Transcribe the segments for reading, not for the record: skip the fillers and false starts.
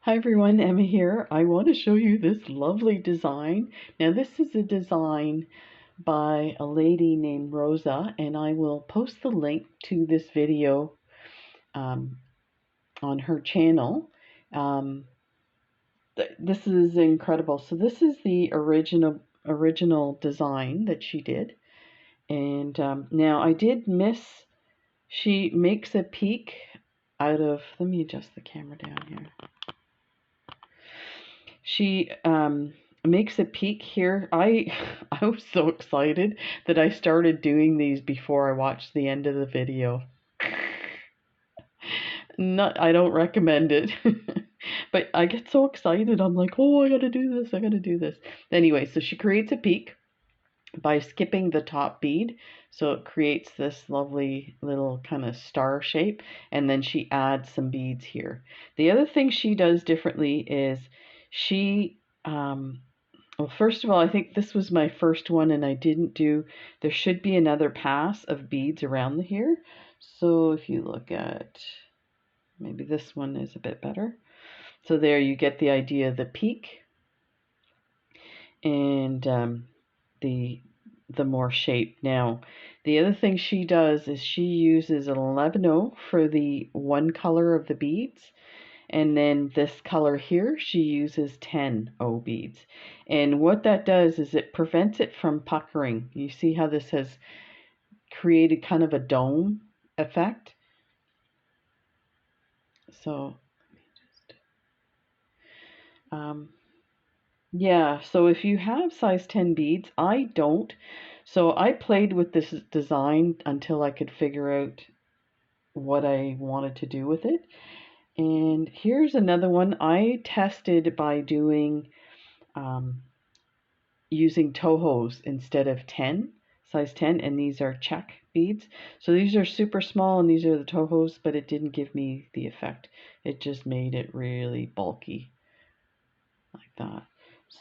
Hi everyone, Emma here. I want to show you this lovely design. Now this is a design by a lady named Rosa, and I will post the link to this video um, on her channel. This is incredible. So this is the original design that she did. And now I did miss, she makes a peak out of, let me adjust the camera down here. She makes a peak here. I was so excited that I started doing these before I watched the end of the video. Not, I don't recommend it. But I get so excited. I'm like, oh, I gotta do this. I gotta do this. Anyway, so she creates a peak by skipping the top bead. So it creates this lovely little kind of star shape. And then she adds some beads here. The other thing she does differently is she, well, first of all, I think this was my first one and I didn't do, there should be another pass of beads around here. So if you look at, maybe this one is a bit better. So there you get the idea of the peak and the more shape. Now, the other thing she does is she uses an 11 for the one color of the beads. And then this color here, she uses 10 O beads. And what that does is it prevents it from puckering. You see how this has created kind of a dome effect? So, yeah, so if you have size 10 beads, I don't. So I played with this design until I could figure out what I wanted to do with it. And here's another one I tested by doing using Tohos instead of 10, size 10, and these are check beads. So these are super small and these are the Tohos, but it didn't give me the effect. It just made it really bulky like that.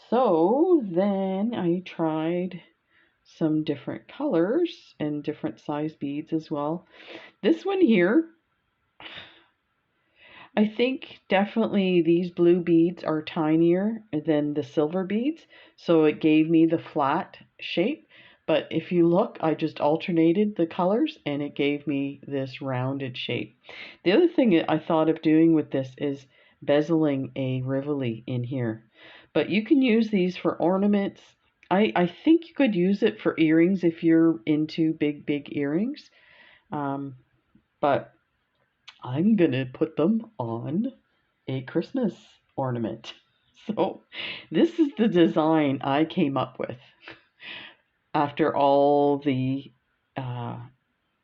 So then I tried some different colors and different size beads as well. This one here, I think definitely these blue beads are tinier than the silver beads, so it gave me the flat shape. But if you look, I just alternated the colors and it gave me this rounded shape. The other thing I thought of doing with this is bezeling a rivoli in here. But you can use these for ornaments. I think you could use it for earrings if you're into big earrings. But I'm gonna put them on a Christmas ornament. So this is the design I came up with after all the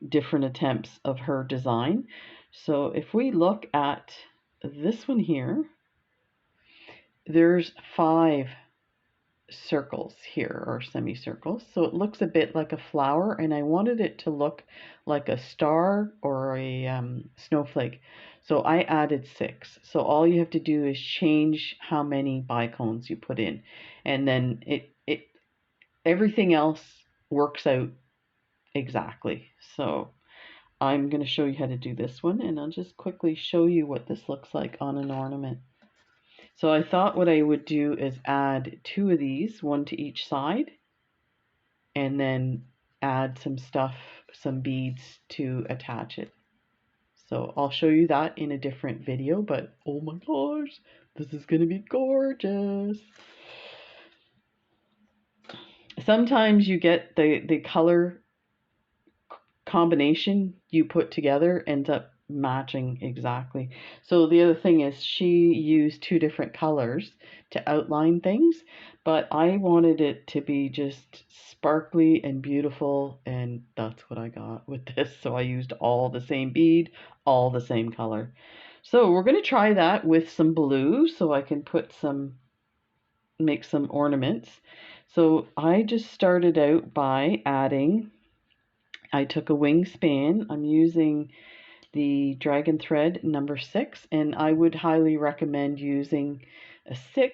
different attempts of her design. So if we look at this one here, there's 5 circles here, or semicircles. So it looks a bit like a flower, and I wanted it to look like a star or a snowflake. So I added 6. So all you have to do is change how many bicones you put in, and then everything else works out exactly. So I'm going to show you how to do this one, and I'll just quickly show you what this looks like on an ornament. So I thought what I would do is add 2 of these, one to each side, and then add some stuff, some beads to attach it. So I'll show you that in a different video, but oh my gosh, this is going to be gorgeous. Sometimes you get the color combination you put together ends up matching exactly. So the other thing is she used 2 different colors to outline things, but I wanted it to be just sparkly and beautiful, and that's what I got with this. So I used all the same bead, all the same color. So we're going to try that with some blue so I can put some, make some ornaments. So I just started out by adding, I took a wing span. I'm using the dragon thread number 6, and I would highly recommend using a 6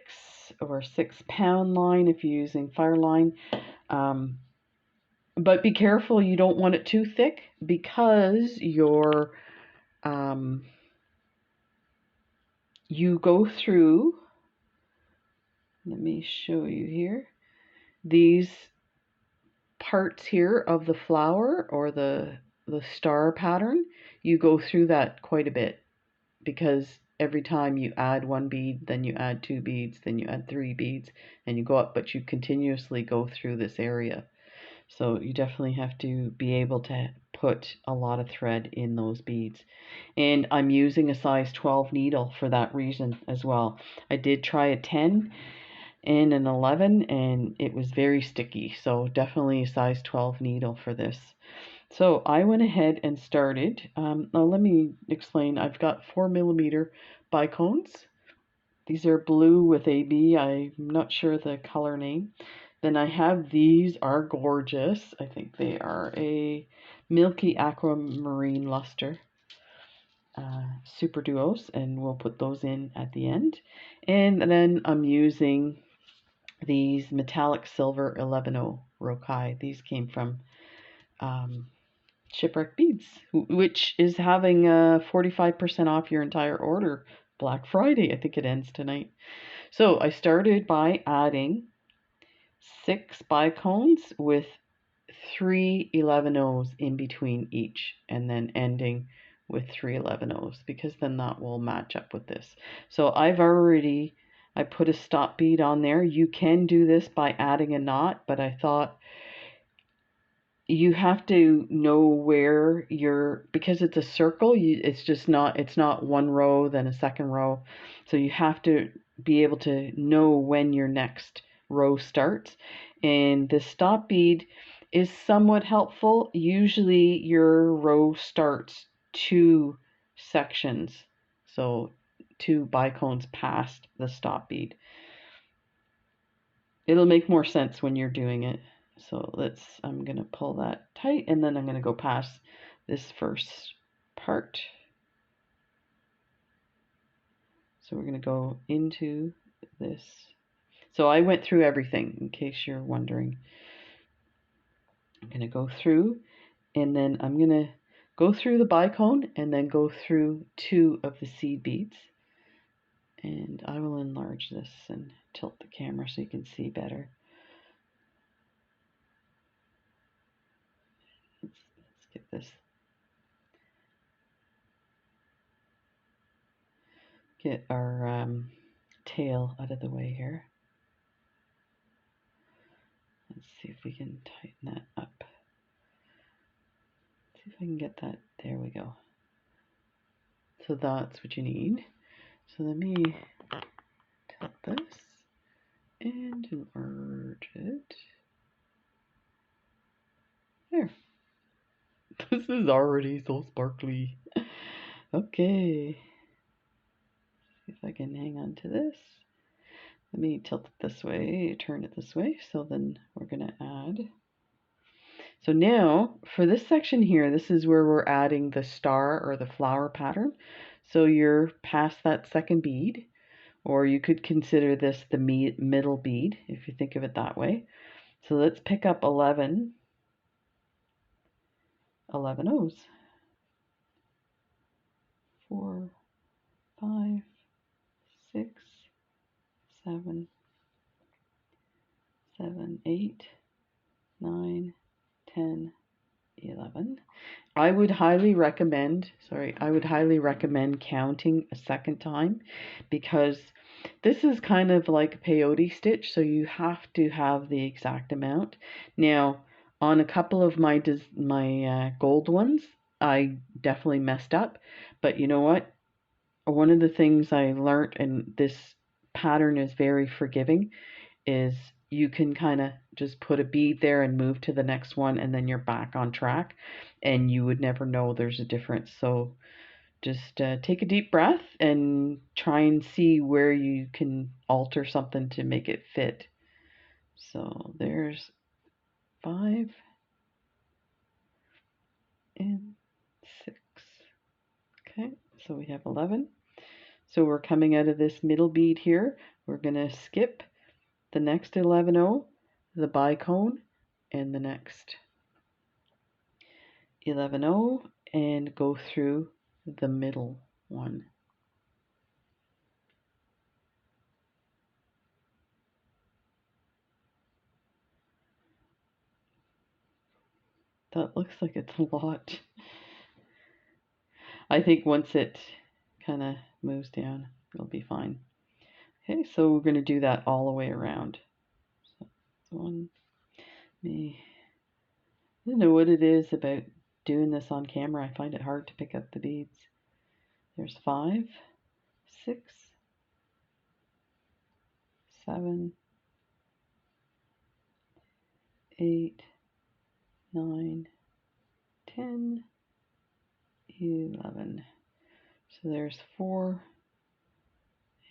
or 6-pound line if you're using fire line. But be careful, you don't want it too thick because your you go through, let me show you here, these parts here of the flower or the star pattern. You go through that quite a bit, because every time you add one bead, then you add two beads, then you add three beads, and you go up, but you continuously go through this area. So you definitely have to be able to put a lot of thread in those beads. And I'm using a size 12 needle for that reason as well. I did try a 10 and an 11 and it was very sticky, so definitely a size 12 needle for this. So I went ahead and started. Now let me explain. I've got 4mm bicones. These are blue with AB. I'm not sure the color name. Then I have these are gorgeous. I think they are a milky aquamarine luster. Superduos, and we'll put those in at the end. And then I'm using these metallic silver 11-0 Rokai. These came from Shipwreck Beads, which is having 45% off your entire order. Black Friday, I think it ends tonight. So I started by adding 6 bicones with 3 11-0s in between each, and then ending with 3 11-0s, because then that will match up with this. So I put a stop bead on there. You can do this by adding a knot, but I thought you have to know where because it's a circle, it's not one row then a second row, so you have to be able to know when your next row starts. And the stop bead is somewhat helpful. Usually your row starts 2 sections, so 2 bicones past the stop bead. It'll make more sense when you're doing it. So I'm going to pull that tight, and then I'm going to go past this first part. So we're going to go into this. So I went through everything, in case you're wondering. I'm going to go through, and then I'm going to go through the bicone, and then go through 2 of the seed beads. And I will enlarge this and tilt the camera so you can see better. Let's get this. Get our tail out of the way here. Let's see if we can tighten that up. See if I can get that. There we go. So that's what you need. So let me tilt this and enlarge it. There. This is already so sparkly. Okay. See if I can hang on to this. Let me tilt it this way, turn it this way. So then we're going to add. So now for this section here, this is where we're adding the star or the flower pattern. So you're past that second bead, or you could consider this the middle bead if you think of it that way. So let's pick up 11 O's. 4, 5, 6, 7, 7, 8, 9, 10, 11. I would highly recommend counting a second time, because this is kind of like a peyote stitch, so you have to have the exact amount. Now, on a couple of my gold ones, I definitely messed up, but you know what? One of the things I learned, and this pattern is very forgiving, is you can kind of just put a bead there and move to the next one, and then you're back on track, and you would never know there's a difference. So just take a deep breath and try and see where you can alter something to make it fit. So there's 5 and 6. Okay, so we have 11. So we're coming out of this middle bead here. We're going to skip the next 11-0, the bicone, and the next 11-0, and go through the middle one. That looks like it's a lot. I think once it kind of moves down, it'll be fine. Okay, so we're going to do that all the way around. So one, me. I don't know what it is about doing this on camera. I find it hard to pick up the beads. There's 5, 6, 7, 8, 9, 10, 11. So there's 4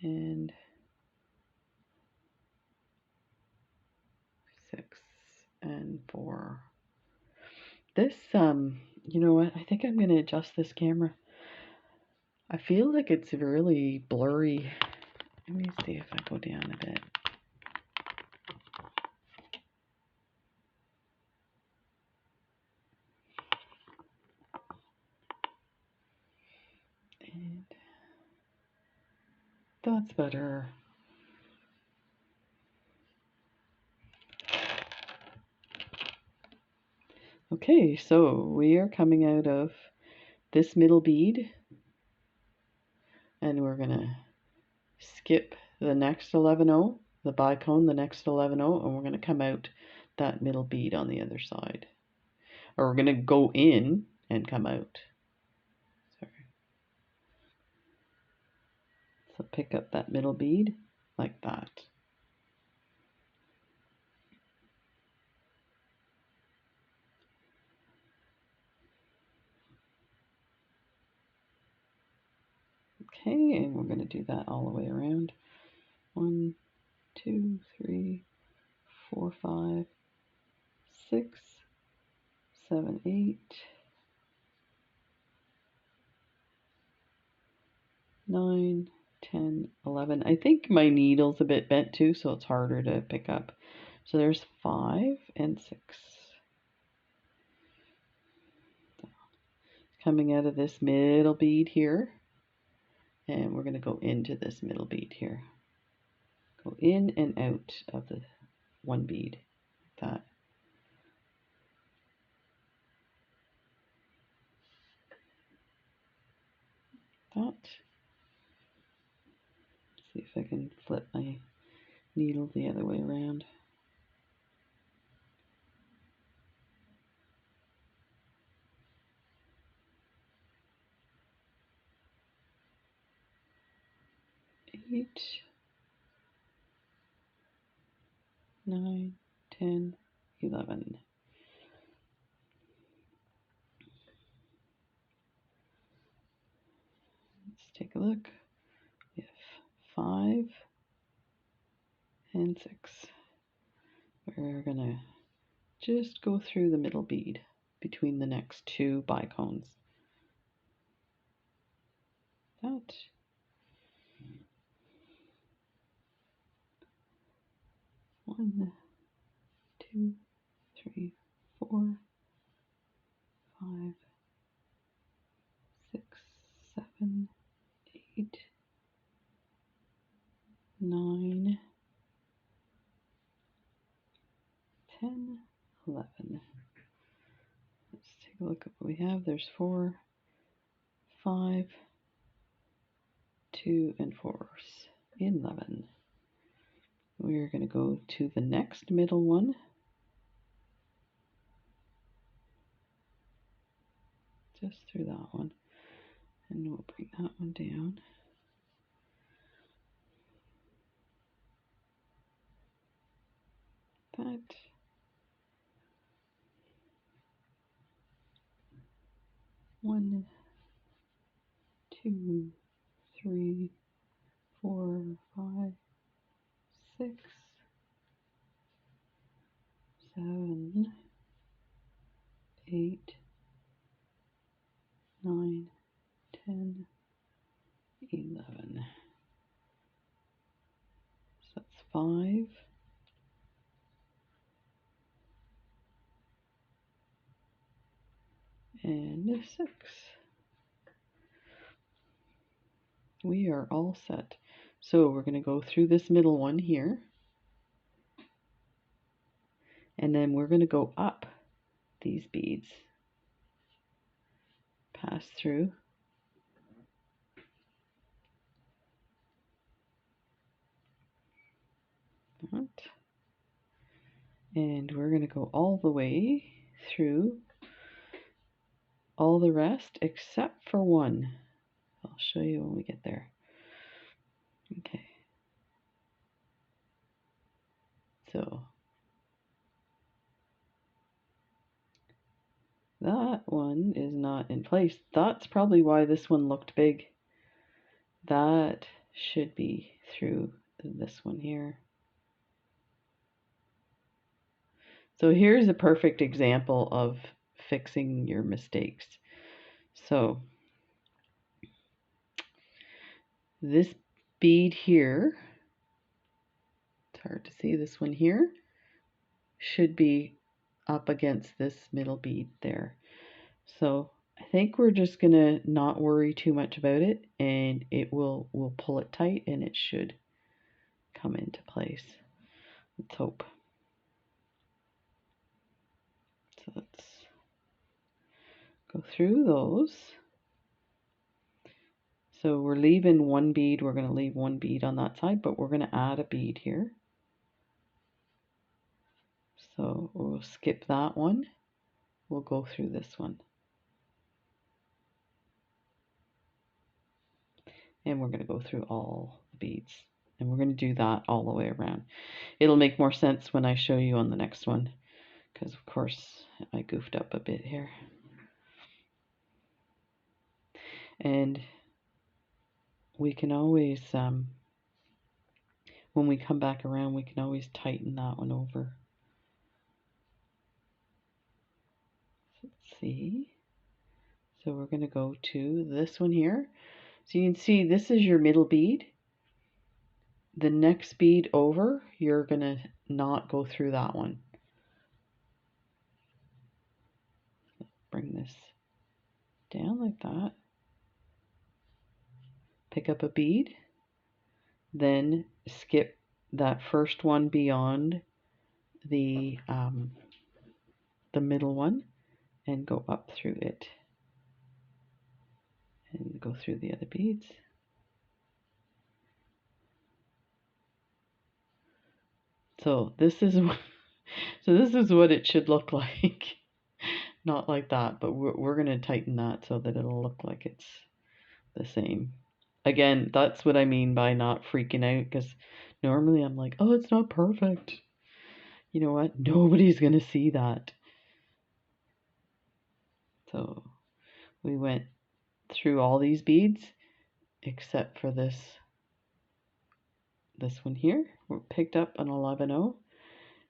and 6 and 4. This, you know what? I think I'm going to adjust this camera. I feel like it's really blurry. Let me see if I go down a bit. And that's better. Okay, so we are coming out of this middle bead, and we're gonna skip the next 11-0, the bicone, the next 11-0, and we're gonna come out that middle bead on the other side. Or we're gonna go in and come out. Sorry. So pick up that middle bead like that. Okay, and we're going to do that all the way around. 1, 2, 3, 4, 5, 6, 7, 8, 9, 10, 11. I think my needle's a bit bent too, so it's harder to pick up. So there's 5 and 6. Coming out of this middle bead here. And we're going to go into this middle bead here. Go in and out of the one bead, like that. That. See if I can flip my needle the other way around. Eight, 9, 10, 11. Let's take a look. We have 5 and 6. We're gonna just go through the middle bead between the next 2 bicones. That. 1, 2, 3, 4, 5, 6, 7, 8, 9, 10, 11. Let's take a look at what we have. There's 4, 5, 2, and 4s. 11. We're going to go to the next middle one. Just through that one. And we'll bring that one down. That. One, 2, 3, 4, 5, 6, 7, 8, 9, 10, 11. So that's 5. And 6. We are all set. So we're going to go through this middle one here. And then we're going to go up these beads. Pass through. That. And we're going to go all the way through all the rest except for one. I'll show you when we get there. Okay. So that one is not in place. That's probably why this one looked big. That should be through this one here. So here's a perfect example of fixing your mistakes. So this bead here, it's hard to see, this one here, should be up against this middle bead there. So I think we're just gonna not worry too much about it, and we'll pull it tight and it should come into place. Let's hope. So let's go through those. So we're leaving one bead, we're going to leave one bead on that side, but we're going to add a bead here. So we'll skip that one. We'll go through this one. And we're going to go through all the beads. And we're going to do that all the way around. It'll make more sense when I show you on the next one, because of course I goofed up a bit here. And we can always, when we come back around, we can always tighten that one over. Let's see. So we're going to go to this one here. So you can see this is your middle bead. The next bead over, you're going to not go through that one. Bring this down like that. Pick up a bead. Then skip that first one beyond the middle one and go up through it. And go through the other beads. So this is what it should look like. Not like that, but we're going to tighten that so that it'll look like it's the same. Again, that's what I mean by not freaking out, because normally I'm like, oh, it's not perfect. You know what? Nobody's going to see that. So we went through all these beads except for this one here. We picked up an 11-0.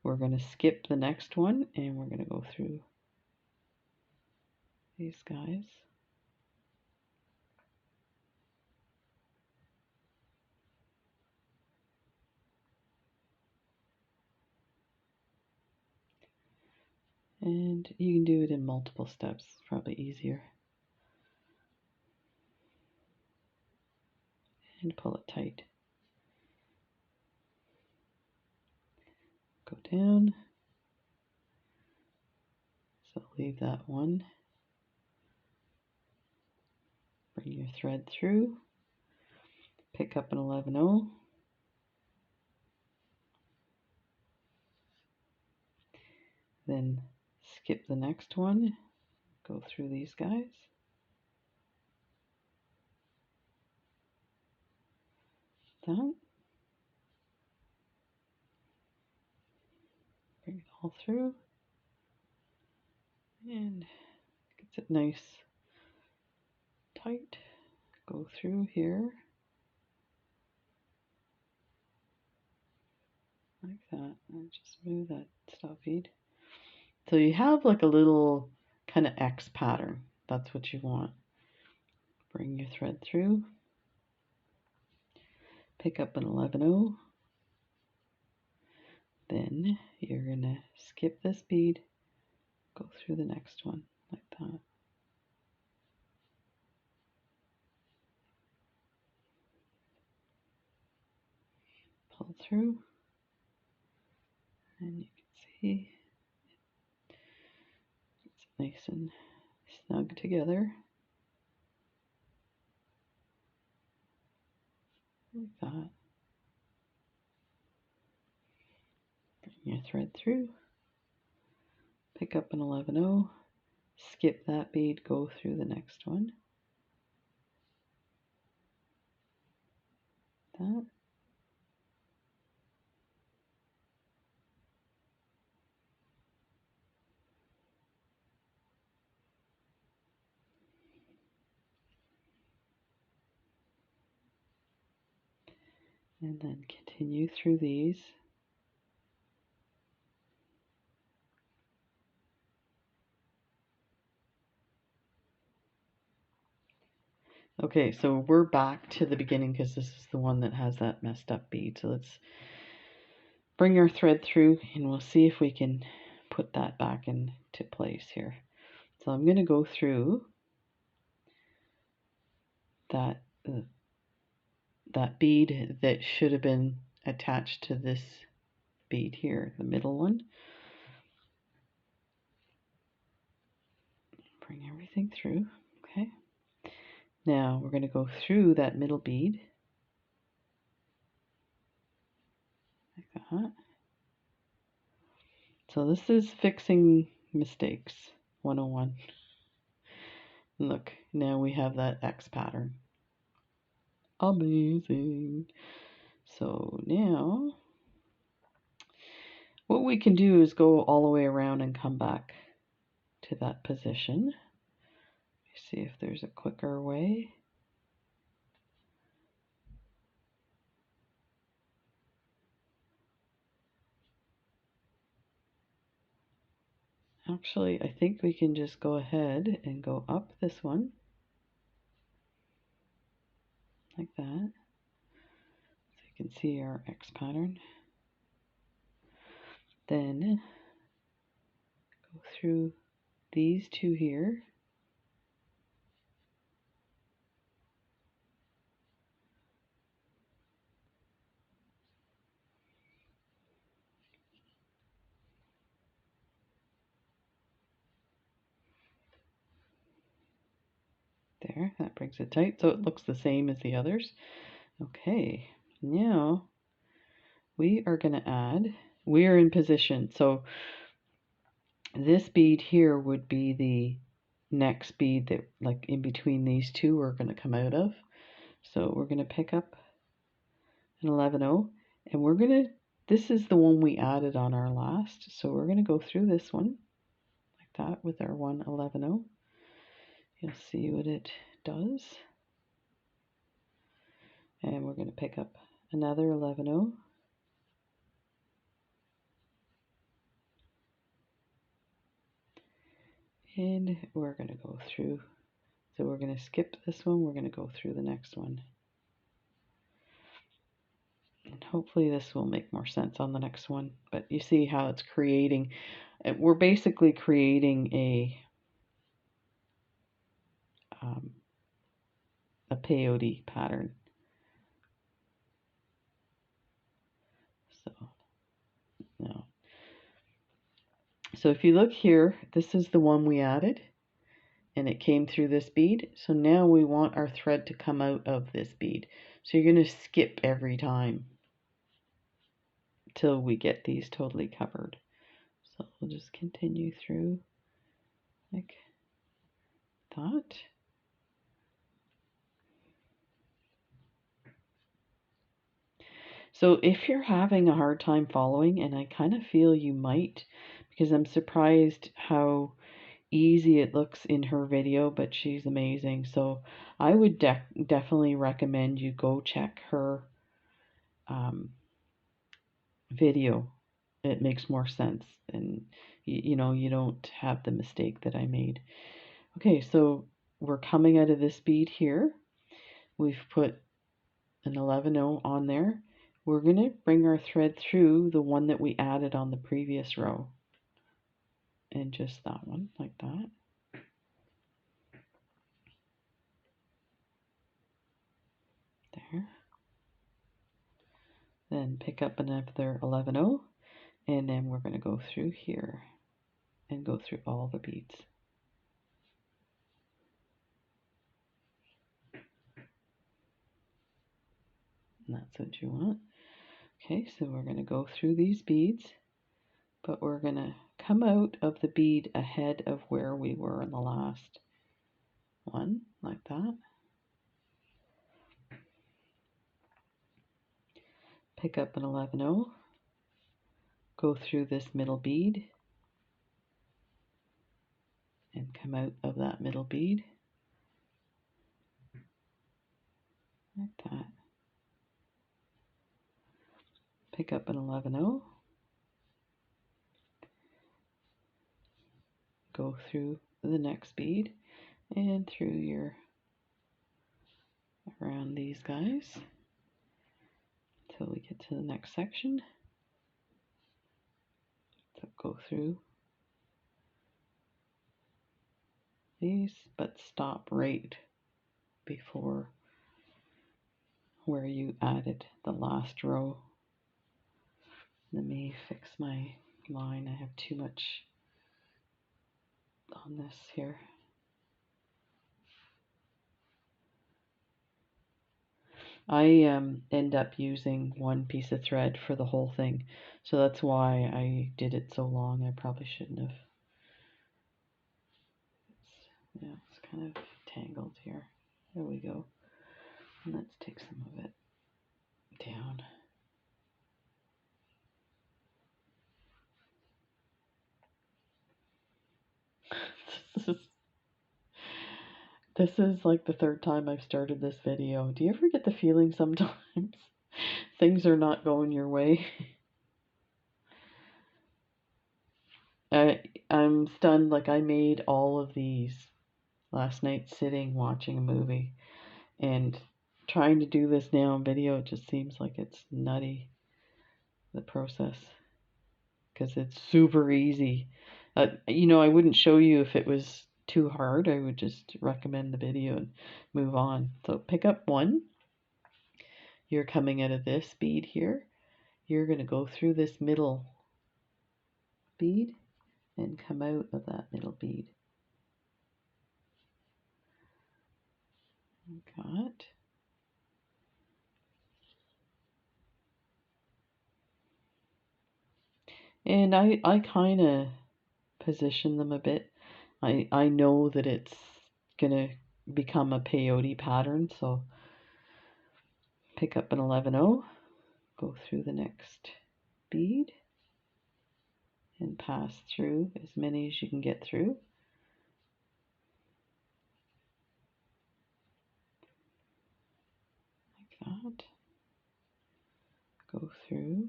We're going to skip the next one and we're going to go through these guys. And you can do it in multiple steps, it's probably easier. And pull it tight. Go down. So leave that one. Bring your thread through. Pick up an 11-0. Then skip the next one. Go through these guys. That. Bring it all through. And gets it nice tight. Go through here. Like that. And just move that stop bead. So you have like a little kind of X pattern. That's what you want. Bring your thread through. Pick up an 11-0. Then you're going to skip this bead. Go through the next one like that. Pull through. And you can see nice and snug together. Like that. Bring your thread through. Pick up an 11-0. Skip that bead, go through the next one. That. And then continue through these. Okay, so we're back to the beginning because this is the one that has that messed up bead. So let's bring our thread through and we'll see if we can put that back into place here. So I'm going to go through that that bead that should have been attached to this bead here, the middle one. Bring everything through. Okay. Now we're going to go through that middle bead like that. So this is fixing mistakes 101. Look, now we have that X pattern. Amazing. So now what we can do is go all the way around and come back to that position. See if there's a quicker way. Actually, I think we can just go ahead and go up this one like that. So you can see our X pattern. Then go through these two here. There, that brings it tight so it looks the same as the others. Okay, now we are going to add, we are in position. So this bead here would be the next bead that, like in between these two, we're going to come out of. So we're going to pick up an 11-0 and we're going to, this is the one we added on our last. So we're going to go through this one like that with our 111-0. You'll see what it does. And we're going to pick up another 11-0. And we're going to go through. So we're going to skip this one. We're going to go through the next one. And hopefully this will make more sense on the next one. But you see how it's creating. We're basically creating a peyote pattern. So no. So if you look here, this is the one we added. And it came through this bead. So now we want our thread to come out of this bead. So you're going to skip every time till we get these totally covered. So we'll just continue through like that. So if you're having a hard time following, and I kind of feel you might, because I'm surprised how easy it looks in her video, but she's amazing. So I would definitely recommend you go check her video. It makes more sense, and you know, you don't have the mistake that I made. Okay, so we're coming out of this bead here. We've put an 11-0 on there. We're going to bring our thread through the one that we added on the previous row, and just that one like that. There. Then pick up another 11-0, and then we're going to go through here and go through all the beads. and that's what you want. Okay, so we're going to go through these beads, but we're going to come out of the bead ahead of where we were in the last one, like that. Pick up an 11-0, go through this middle bead, and come out of that middle bead, like that. Pick up an 11-0, go through the next bead, and through your, around these guys, until we get to the next section. So go through these, but stop right before where you added the last row. Let me fix my line. I have too much on this here. I end up using one piece of thread for the whole thing, so that's why I did it so long. I probably shouldn't have. Yeah, it's kind of tangled here. There we go. And let's take some of it down. This is like the third time I've started this video. Do you ever get the feeling sometimes things are not going your way? I'm stunned. Like, I made all of these last night sitting watching a movie, and trying to do this now on video, it just seems like it's nutty, the process, because it's super easy. You know, I wouldn't show you if it was too hard. I would just recommend the video and move on. So pick up one. You're coming out of this bead here. You're going to go through this middle bead and come out of that middle bead. Got. And I kind of position them a bit. I know that it's gonna become a peyote pattern, so pick up an 11-0, go through the next bead, and pass through as many as you can get through. Like that. Go through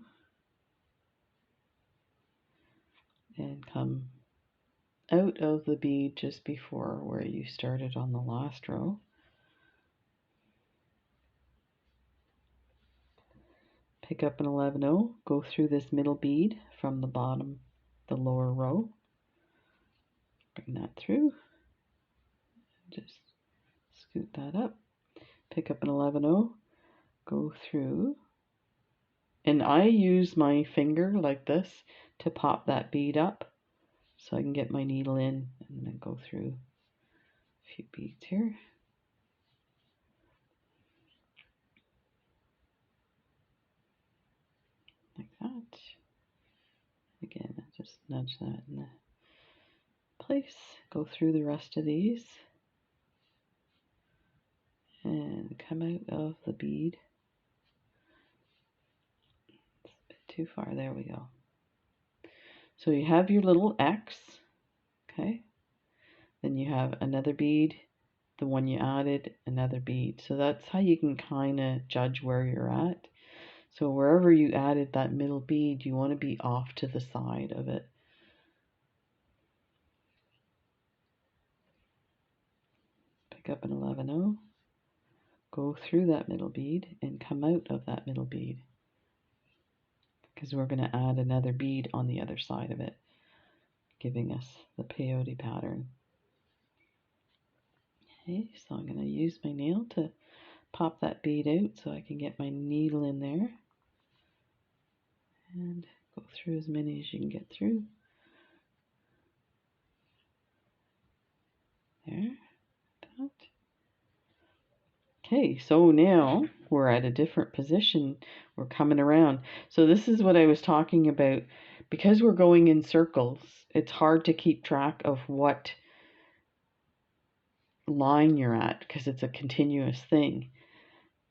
and come out of the bead just before where you started on the last row. Pick up an 11-0, go through this middle bead from the bottom, the lower row. Bring that through. Just scoot that up. Pick up an 11-0, go through. And I use my finger like this to pop that bead up, so I can get my needle in and then go through a few beads here. Like that. Again, I just nudge that in place. Go through the rest of these and come out of the bead. It's a bit too far. There we go. So you have your little X, okay? Then you have another bead, the one you added, another bead. So that's how you can kind of judge where you're at. So wherever you added that middle bead, you want to be off to the side of it. Pick up an 11-0, go through that middle bead and come out of that middle bead, because we're going to add another bead on the other side of it, giving us the peyote pattern. Okay, so I'm going to use my nail to pop that bead out so I can get my needle in there and go through as many as you can get through. There, that. Okay, so now we're at a different position. We're coming around. So this is what I was talking about. Because we're going in circles, it's hard to keep track of what line you're at because it's a continuous thing.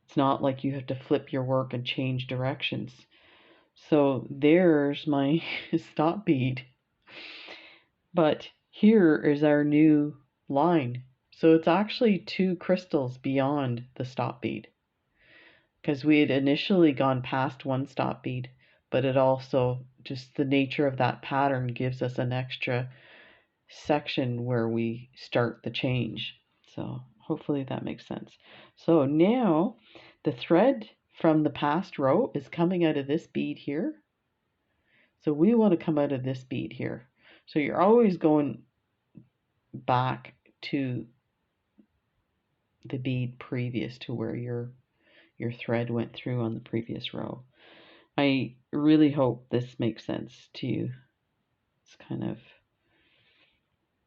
It's not like you have to flip your work and change directions. So there's my stop bead. But here is our new line. So it's actually 2 crystals beyond the stop bead, because we had initially gone past 1 stop bead, but it also, just the nature of that pattern gives us an extra section where we start the change. So hopefully that makes sense. So now the thread from the past row is coming out of this bead here. So we want to come out of this bead here. So you're always going back to the bead previous to where your thread went through on the previous row. I really hope this makes sense to you. It's kind of,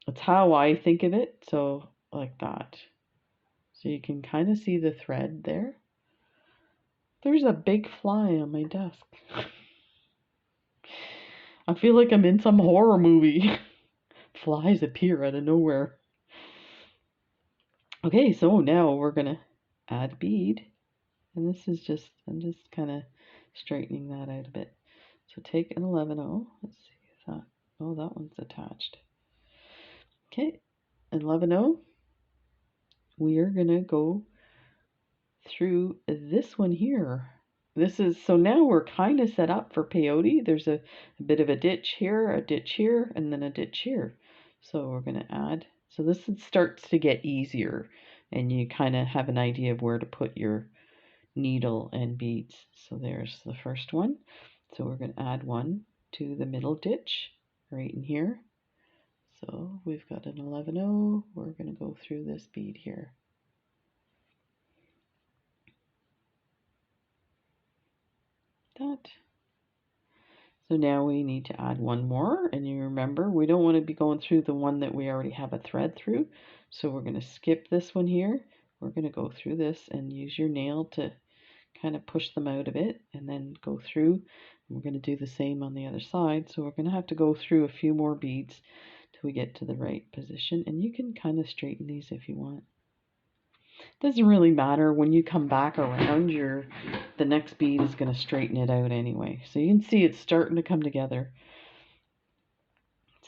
it's how I think of it. So like that. So you can kind of see the thread there. There's a big fly on my desk. I feel like I'm in some horror movie. Flies appear out of nowhere. Okay, so now we're gonna add bead. And this is just, I'm just kind of straightening that out a bit. So take an 11-0. Let's see if that, oh, that one's attached. Okay, 11-0. We are gonna go through this one here. This is, so now we're kind of set up for peyote. There's a bit of a ditch here, and then a ditch here. So we're gonna add, so this starts to get easier and you kind of have an idea of where to put your needle and beads. So there's the first one. So we're going to add one to the middle ditch right in here. So we've got an 11-0. We're going to go through this bead here. That. So now we need to add one more, and you remember we don't want to be going through the one that we already have a thread through. So we're going to skip this one here. We're going to go through this and use your nail to kind of push them out of it and then go through. We're going to do the same on the other side. So we're going to have to go through a few more beads till we get to the right position. And you can kind of straighten these if you want. Doesn't really matter. When you come back around, the next bead is going to straighten it out anyway. So you can see it's starting to come together.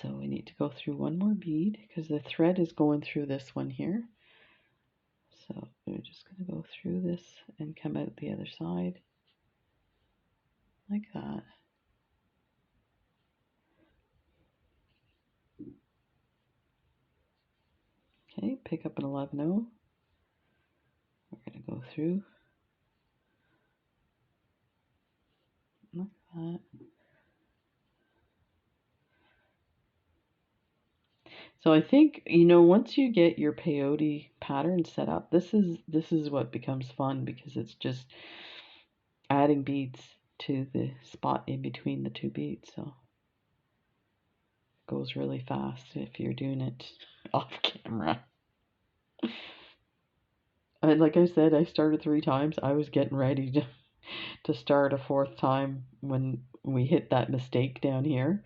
So we need to go through one more bead because the thread is going through this one here. So we're just going to go through this and come out the other side like that. Okay, pick up an 11-0. We're going to go through like that. So I think, once you get your peyote pattern set up, this is what becomes fun because it's just adding beads to the spot in between the 2 beads. So it goes really fast if you're doing it off camera. And like I said, I started 3 times. I was getting ready to start a 4th time when we hit that mistake down here.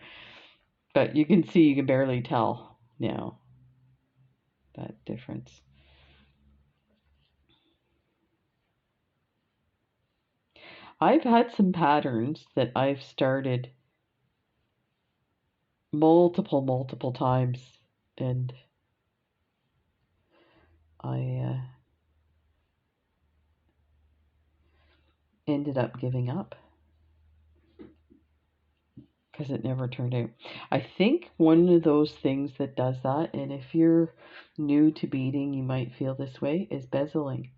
But you can see, you can barely tell now that difference. I've had some patterns that I've started multiple times and I ended up giving up because it never turned out. I think one of those things that does that, and if you're new to beading, you might feel this way, is bezeling.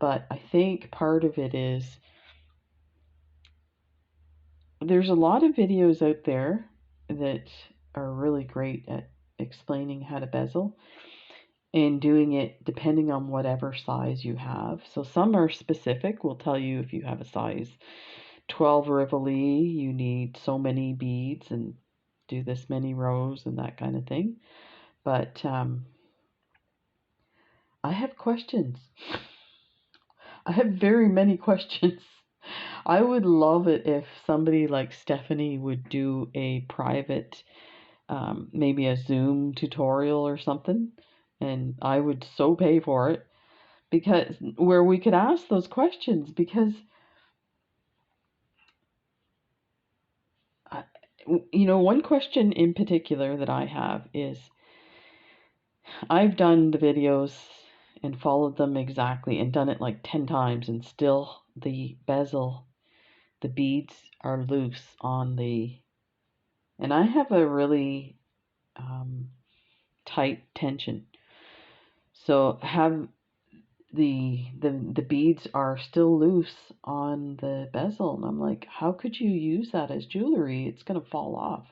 But I think part of it is there's a lot of videos out there that are really great at explaining how to bezel and doing it depending on whatever size you have. So some are specific, will tell you if you have a size 12 Rivoli, you need so many beads and do this many rows and that kind of thing. But I have questions. I have very many questions. I would love it if somebody like Stephanie would do a private, maybe a Zoom tutorial or something, and I would so pay for it because where we could ask those questions because I, one question in particular that I have is I've done the videos and followed them exactly and done it like 10 times and still the bezel, the beads are loose on and I have a really tight tension. So have the beads are still loose on the bezel and I'm like, how could you use that as jewelry? It's gonna fall off.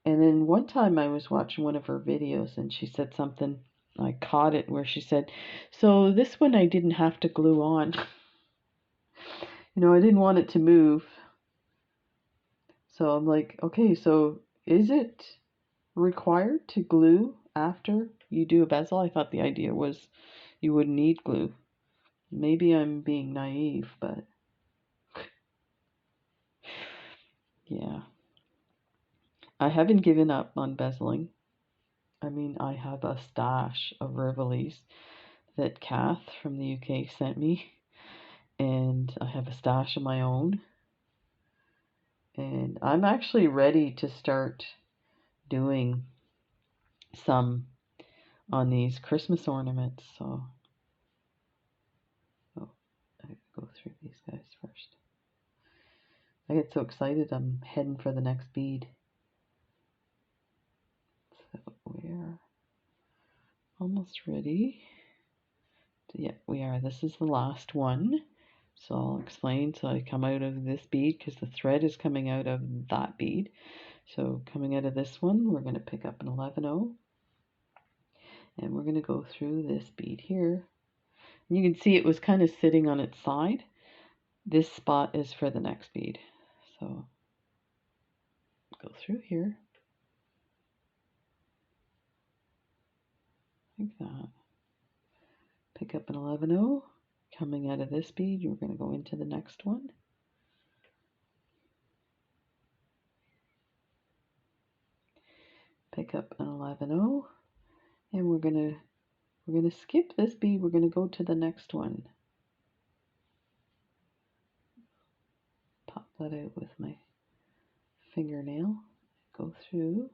And then one time I was watching one of her videos and she said something, I caught it where she said, so this one I didn't have to glue on. I didn't want it to move. So I'm like, okay, so is it required to glue after you do a bezel? I thought the idea was you wouldn't need glue. Maybe I'm being naive, but yeah. I haven't given up on bezeling. I mean, I have a stash of Rivolis that Kath from the UK sent me, and I have a stash of my own. And I'm actually ready to start doing some on these Christmas ornaments. So, I go through these guys first. I get so excited, I'm heading for the next bead. So we're almost ready. Yeah, we are. This is the last one. So I'll explain. So I come out of this bead because the thread is coming out of that bead. So coming out of this one, we're going to pick up an 11-0. And we're going to go through this bead here. And you can see it was kind of sitting on its side. This spot is for the next bead. So go through here. Like that. Pick up an 11-0. Coming out of this bead, we're going to go into the next one. Pick up an 11-0. And we're going to skip this bead. We're going to go to the next one. Pop that out with my fingernail. Go through.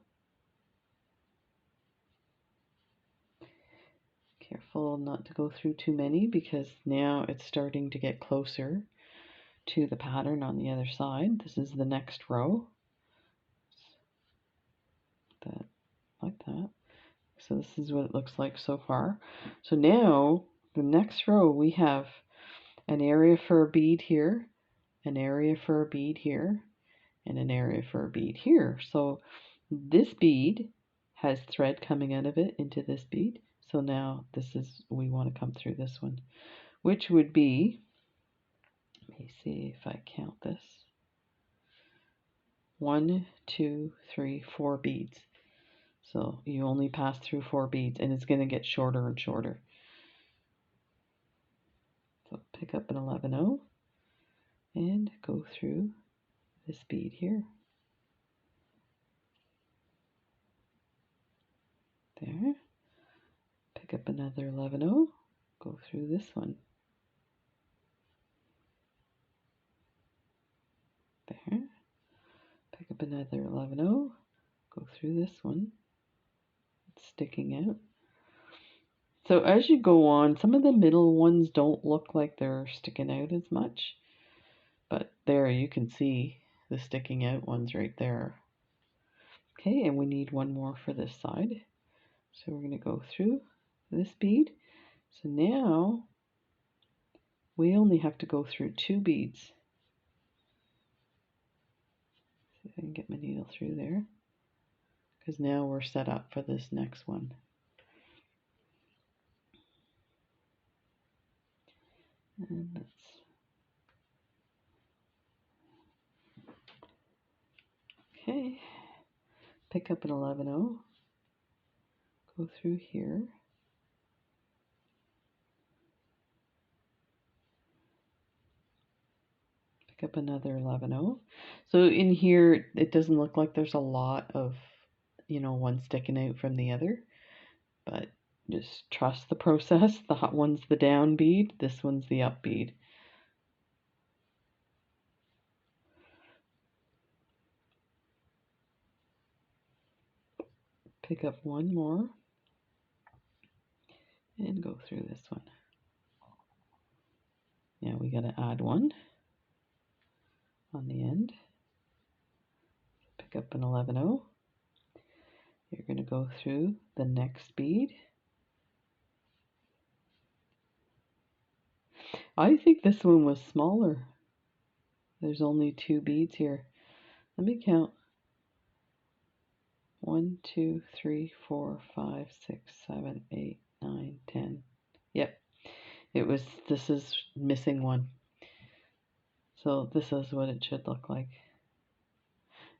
Careful not to go through too many because now it's starting to get closer to the pattern on the other side. This is the next row. Like that. So this is what it looks like so far. So now the next row we have an area for a bead here, an area for a bead here, and an area for a bead here. So this bead has thread coming out of it into this bead. So now we want to come through this one, which would be, let me see if I count this, 1, 2, 3, 4 beads. So you only pass through 4 beads and it's going to get shorter and shorter. So pick up an 11-0 and go through this bead here. There. Pick up another 11-0, go through this one. There. Pick up another 11-0, go through this one. It's sticking out. So as you go on, some of the middle ones don't look like they're sticking out as much. But there you can see the sticking out ones right there. Okay, and we need one more for this side. So we're going to go through this bead. So now we only have to go through 2 beads. See if I can get my needle through there. Because now we're set up for this next one. And let's okay. Pick up an 11-0. Go through here. Pick up another 11-0. So in here, it doesn't look like there's a lot of, one sticking out from the other, but just trust the process. The hot one's the down bead, this one's the up bead. Pick up one more and go through this one. Yeah, we got to add one on the end. Pick up an 11-0. You're going to go through the next bead. I think this one was smaller. There's only 2 beads here. Let me count. 1, 2, 3, 4, 5, 6, 7, 8, 9, 10. Yep, this is missing one. So this is what it should look like.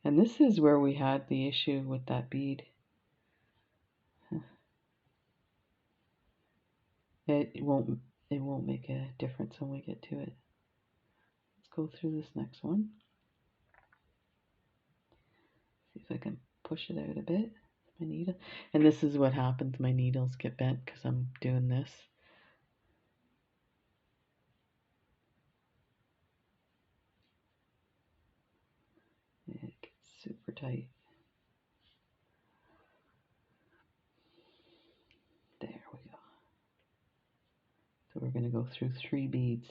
And this is where we had the issue with that bead. It won't make a difference when we get to it. Let's go through this next one. See if I can push it out a bit. My needle. And this is what happens. My needles get bent because I'm doing this. It gets super tight. There we go. So we're going to go through 3 beads.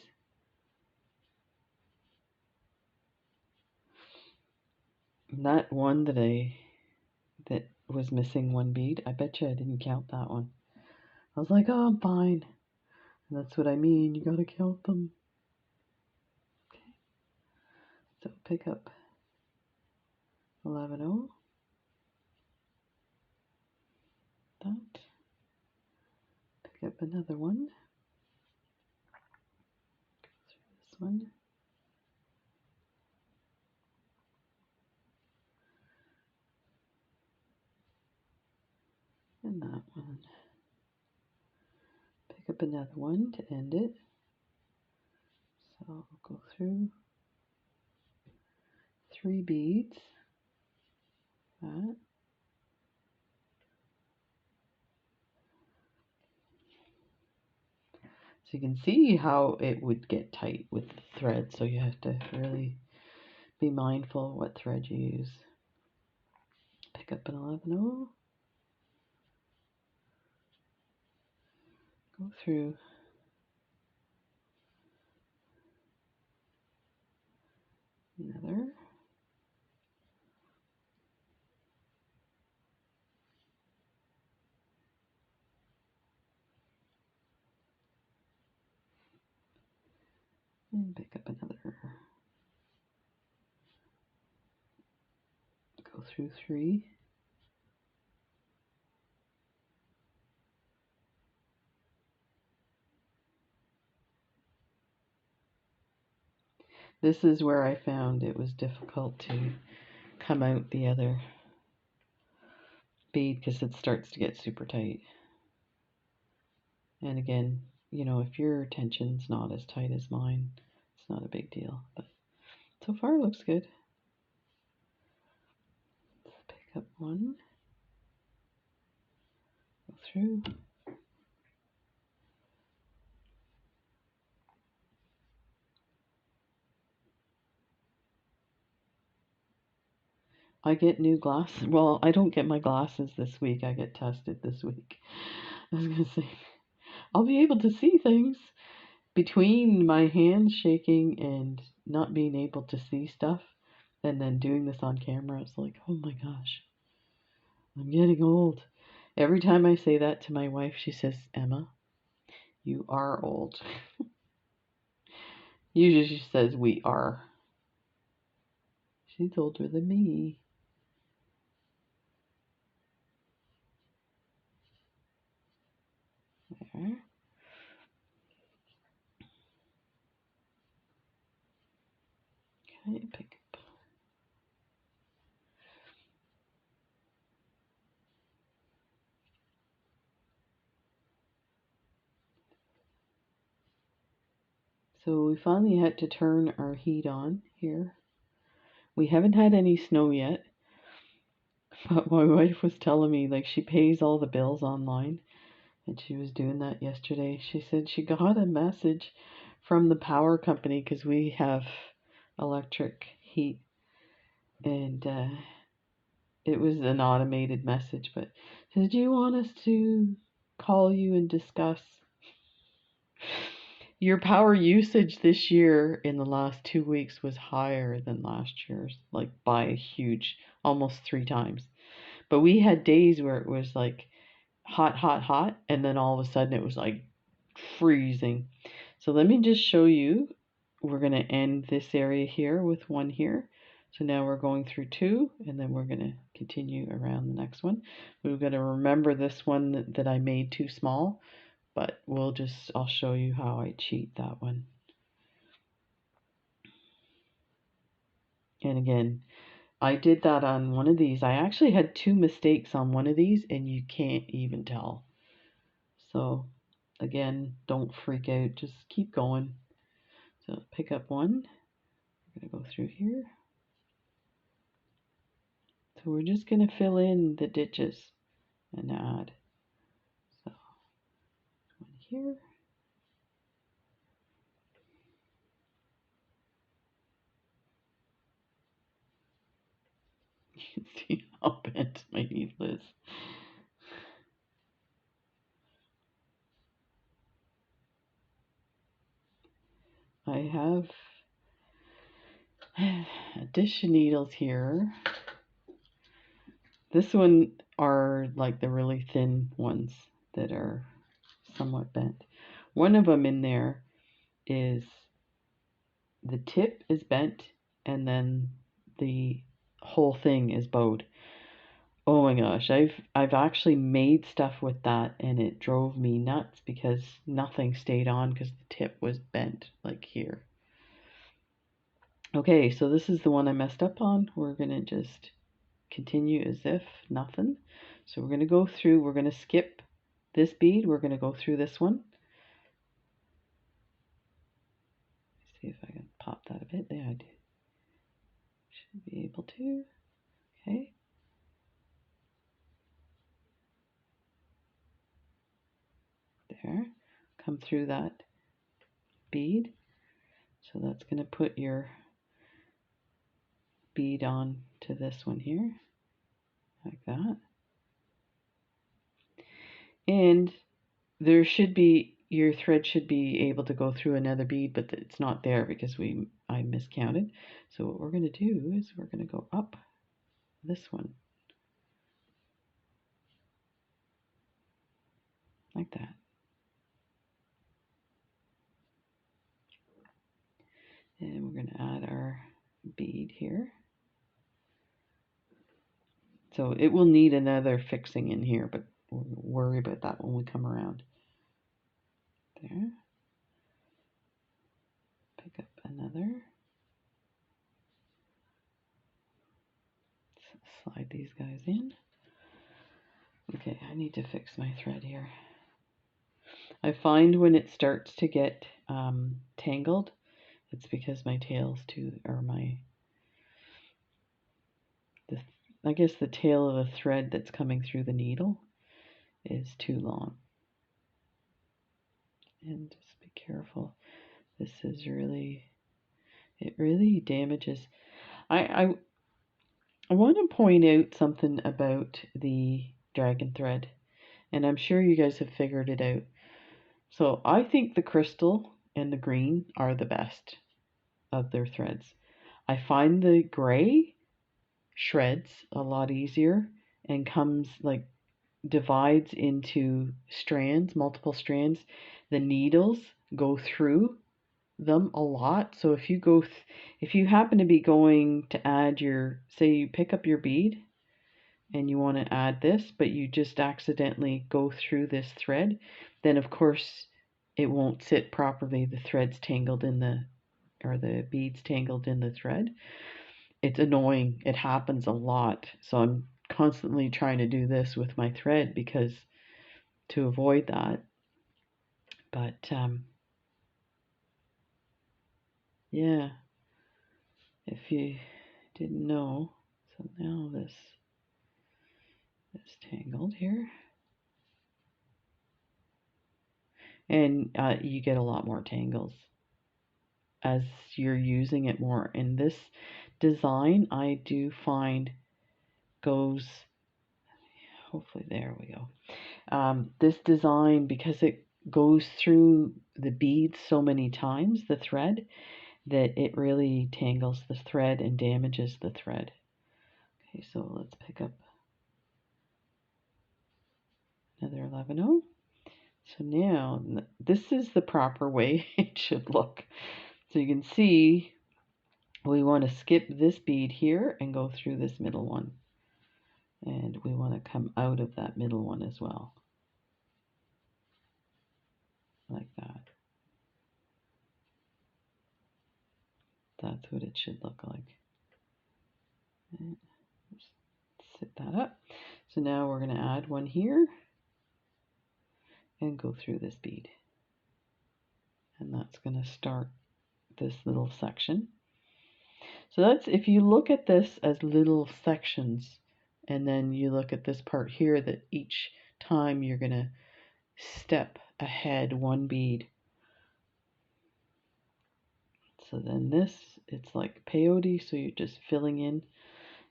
And that one that was missing 1 bead, I bet you I didn't count that one. I was like, oh, I'm fine. And that's what I mean. You got to count them. Okay. So pick up 11-0. That. Pick up another one. Go through this one. And that one. Pick up another one to end it. So I'll go through 3 beads. That. So you can see how it would get tight with the thread, so you have to really be mindful what thread you use. Pick up an 11-0. Go through another. And pick up another. Go through 3. This is where I found it was difficult to come out the other bead because it starts to get super tight. And again, if your tension's not as tight as mine, it's not a big deal. But so far it looks good. Let's pick up one. Go through. I get new glasses. Well, I don't get my glasses this week. I get tested this week. I was going to say, I'll be able to see things. Between my hands shaking and not being able to see stuff, and then doing this on camera, it's like, oh my gosh, I'm getting old. Every time I say that to my wife, she says, Emma, you are old. Usually she says, we are. She's older than me. There. Okay, pick up. So we finally had to turn our heat on here. We haven't had any snow yet, but my wife was telling me like she pays all the bills online, and she was doing that yesterday. She said she got a message from the power company because we have electric heat, and it was an automated message, but said, "Do you want us to call you and discuss your power usage this year in the last 2 weeks was higher than last year's, like by a huge, almost 3 times. But we had days where it was like hot, hot, hot, and then all of a sudden it was like freezing. So let me just show you. We're going to end this area here with one here. So now we're going through two, and then we're going to continue around the next one. We've got to remember this one that I made too small, but I'll show you how I cheat that one. And again, I did that on one of these. I actually had 2 mistakes on one of these, and you can't even tell. So again, don't freak out, just keep going. So pick up one. I'm going to go through here. So we're just going to fill in the ditches and add. So one here. You can see how bent my needle is. I have a dish of needles here. This one are like the really thin ones that are somewhat bent. One of them in there is the tip is bent and then the whole thing is bowed. Oh my gosh, I've actually made stuff with that and it drove me nuts because nothing stayed on because the tip was bent like here. Okay, so this is the one I messed up on. We're gonna just continue as if nothing. So we're gonna go through, we're gonna skip this bead, we're gonna go through this one. See if I can pop that a bit. There I do. Should be able to. Okay. There. Come through that bead. So that's going to put your bead on to this one here. Like that. And there should be, your thread should be able to go through another bead, but it's not there because I miscounted. So what we're going to do is we're going to go up this one. Like that. And we're going to add our bead here. So it will need another fixing in here, but we'll worry about that when we come around. There. Pick up another. Slide these guys in. Okay, I need to fix my thread here. I find when it starts to get tangled, it's because my tail's I guess the tail of the thread that's coming through the needle is too long. And just be careful. This is it really damages. I want to point out something about the dragon thread, and I'm sure you guys have figured it out. So I think the crystal and the green are the best of their threads. I find the gray shreds a lot easier and comes like divides into strands, multiple strands. The needles go through them a lot. So if you happen to be going to add say you pick up your bead and you want to add this, but you just accidentally go through this thread, then of course it won't sit properly. The thread's tangled in the beads tangled in the thread. It's annoying. It happens a lot. So I'm constantly trying to do this with my thread because to avoid that. But Yeah, if you didn't know. So now this is tangled here. And you get a lot more tangles as you're using it more. And this design, I do find, goes, hopefully there we go. This design, because it goes through the beads so many times, the thread, that it really tangles the thread and damages the thread. Okay, so let's pick up another 11-0. So now this is the proper way it should look. So you can see we want to skip this bead here and go through this middle one. And we want to come out of that middle one as well. Like that. That's what it should look like. And just sit that up. So now we're going to add one here and go through this bead. And that's going to start this little section. So that's, if you look at this as little sections, and then you look at this part here, that each time you're going to step ahead one bead. So then this, it's like peyote, so you're just filling in,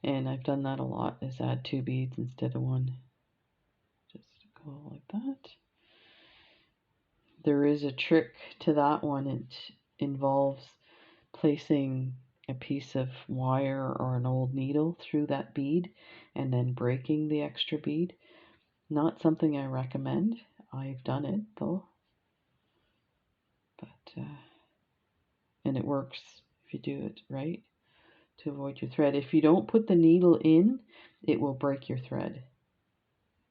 and I've done that a lot, is add 2 beads instead of 1. Just go like that. There is a trick to that one. It involves placing a piece of wire or an old needle through that bead and then breaking the extra bead. Not something I recommend. I've done it though, but and it works if you do it right to avoid your thread. If you don't put the needle in, it will break your thread.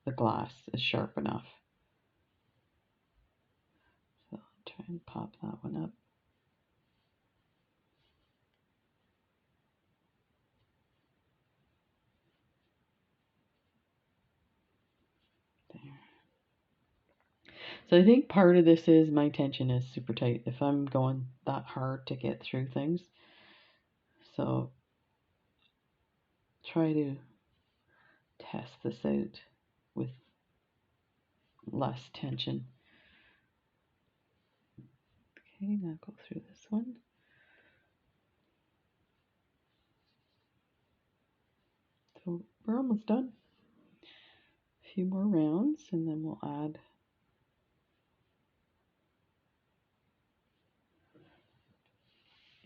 The glass is sharp enough. So I'll try and pop that one up. So I think part of this is my tension is super tight if I'm going that hard to get through things. So try to test this out with less tension. Okay, now go through this one. So we're almost done. A few more rounds and then we'll add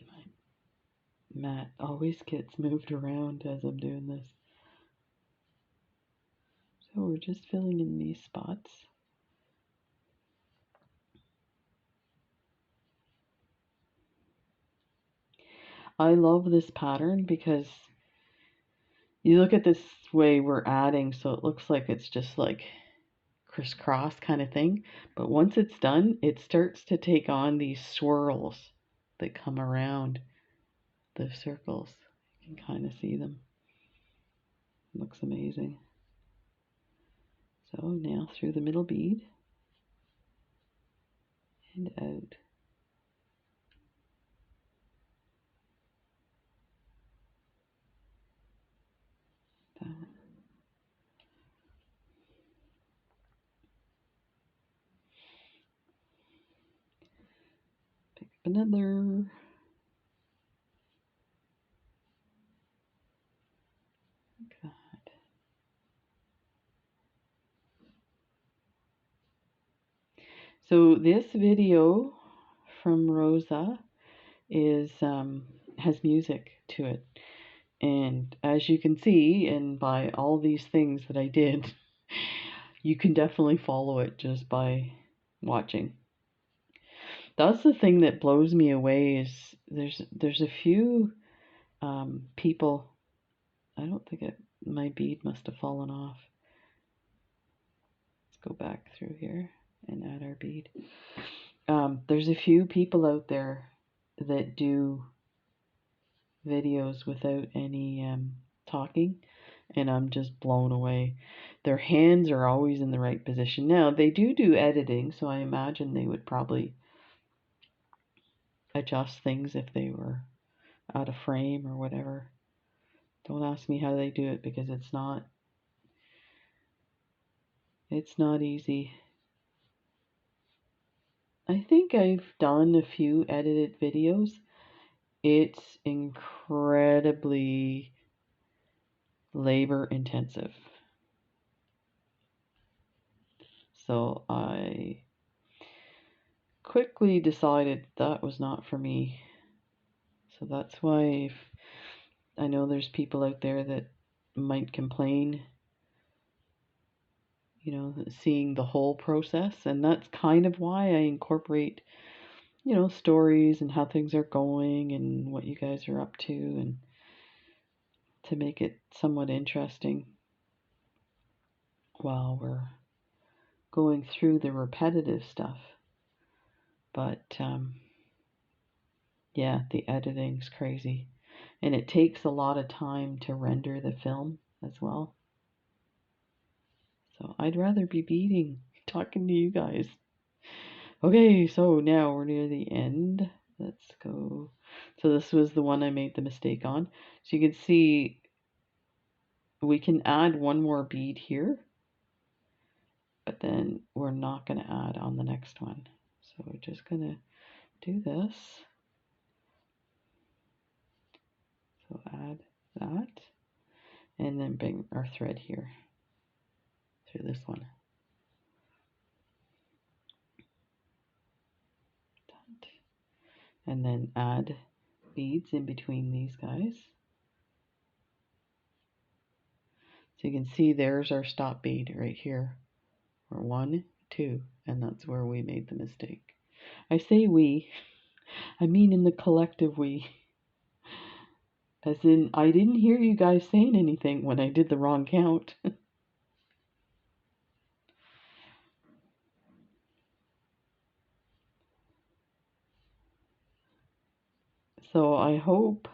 my mat always gets moved around as I'm doing this. So we're just filling in these spots. I love this pattern because you look at this way we're adding, so it looks like it's just like crisscross kind of thing. But once it's done, it starts to take on these swirls that come around the circles. You can kind of see them. It looks amazing. So now through the middle bead and out. That. Pick up another. Like that. So this video from Rosa is has music to it. And as you can see, and by all these things that I did, you can definitely follow it just by watching. That's the thing that blows me away is there's a few people. I don't think my bead must have fallen off. Let's go back through here and add our bead. There's a few people out there that do videos without any talking, and I'm just blown away. Their hands are always in the right position. Now, they do editing, so I imagine they would probably adjust things if they were out of frame or whatever. Don't ask me how they do it because it's not easy. I think I've done a few edited videos. It's incredibly labor intensive. So I quickly decided that was not for me. So that's why if I know there's people out there that might complain, you know, seeing the whole process, and that's kind of why I incorporate, you know, stories and how things are going and what you guys are up to, and to make it somewhat interesting while we're going through the repetitive stuff. But yeah, the editing's crazy, and it takes a lot of time to render the film as well. So I'd rather be beading, talking to you guys. Okay, so now we're near the end. Let's go. So this was the one I made the mistake on. So you can see we can add one more bead here, but then we're not going to add on the next one. So we're just going to do this. So add that, and then bring our thread here through this one. And then add beads in between these guys. So you can see there's our stop bead right here. Or 1, 2, and that's where we made the mistake. I say we, I mean in the collective we. As in, I didn't hear you guys saying anything when I did the wrong count. So I hope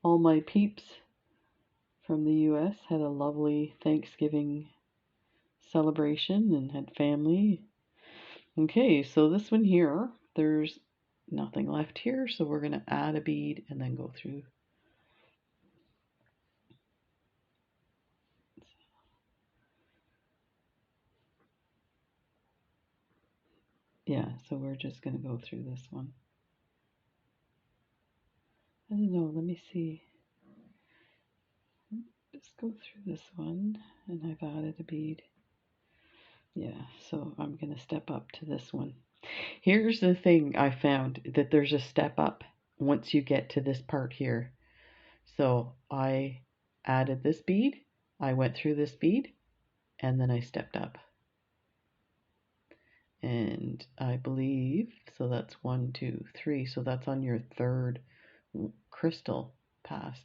all my peeps from the US had a lovely Thanksgiving celebration and had family. Okay, so this one here, there's nothing left here, so we're going to add a bead and then go through. Yeah, so we're just going to go through this one. I don't know, let me see. Just go through this one, and I've added a bead. Yeah, so I'm going to step up to this one. Here's the thing I found, that there's a step up once you get to this part here. So I added this bead, I went through this bead, and then I stepped up. And I believe, so that's 1, 2, 3, so that's on your third crystal pass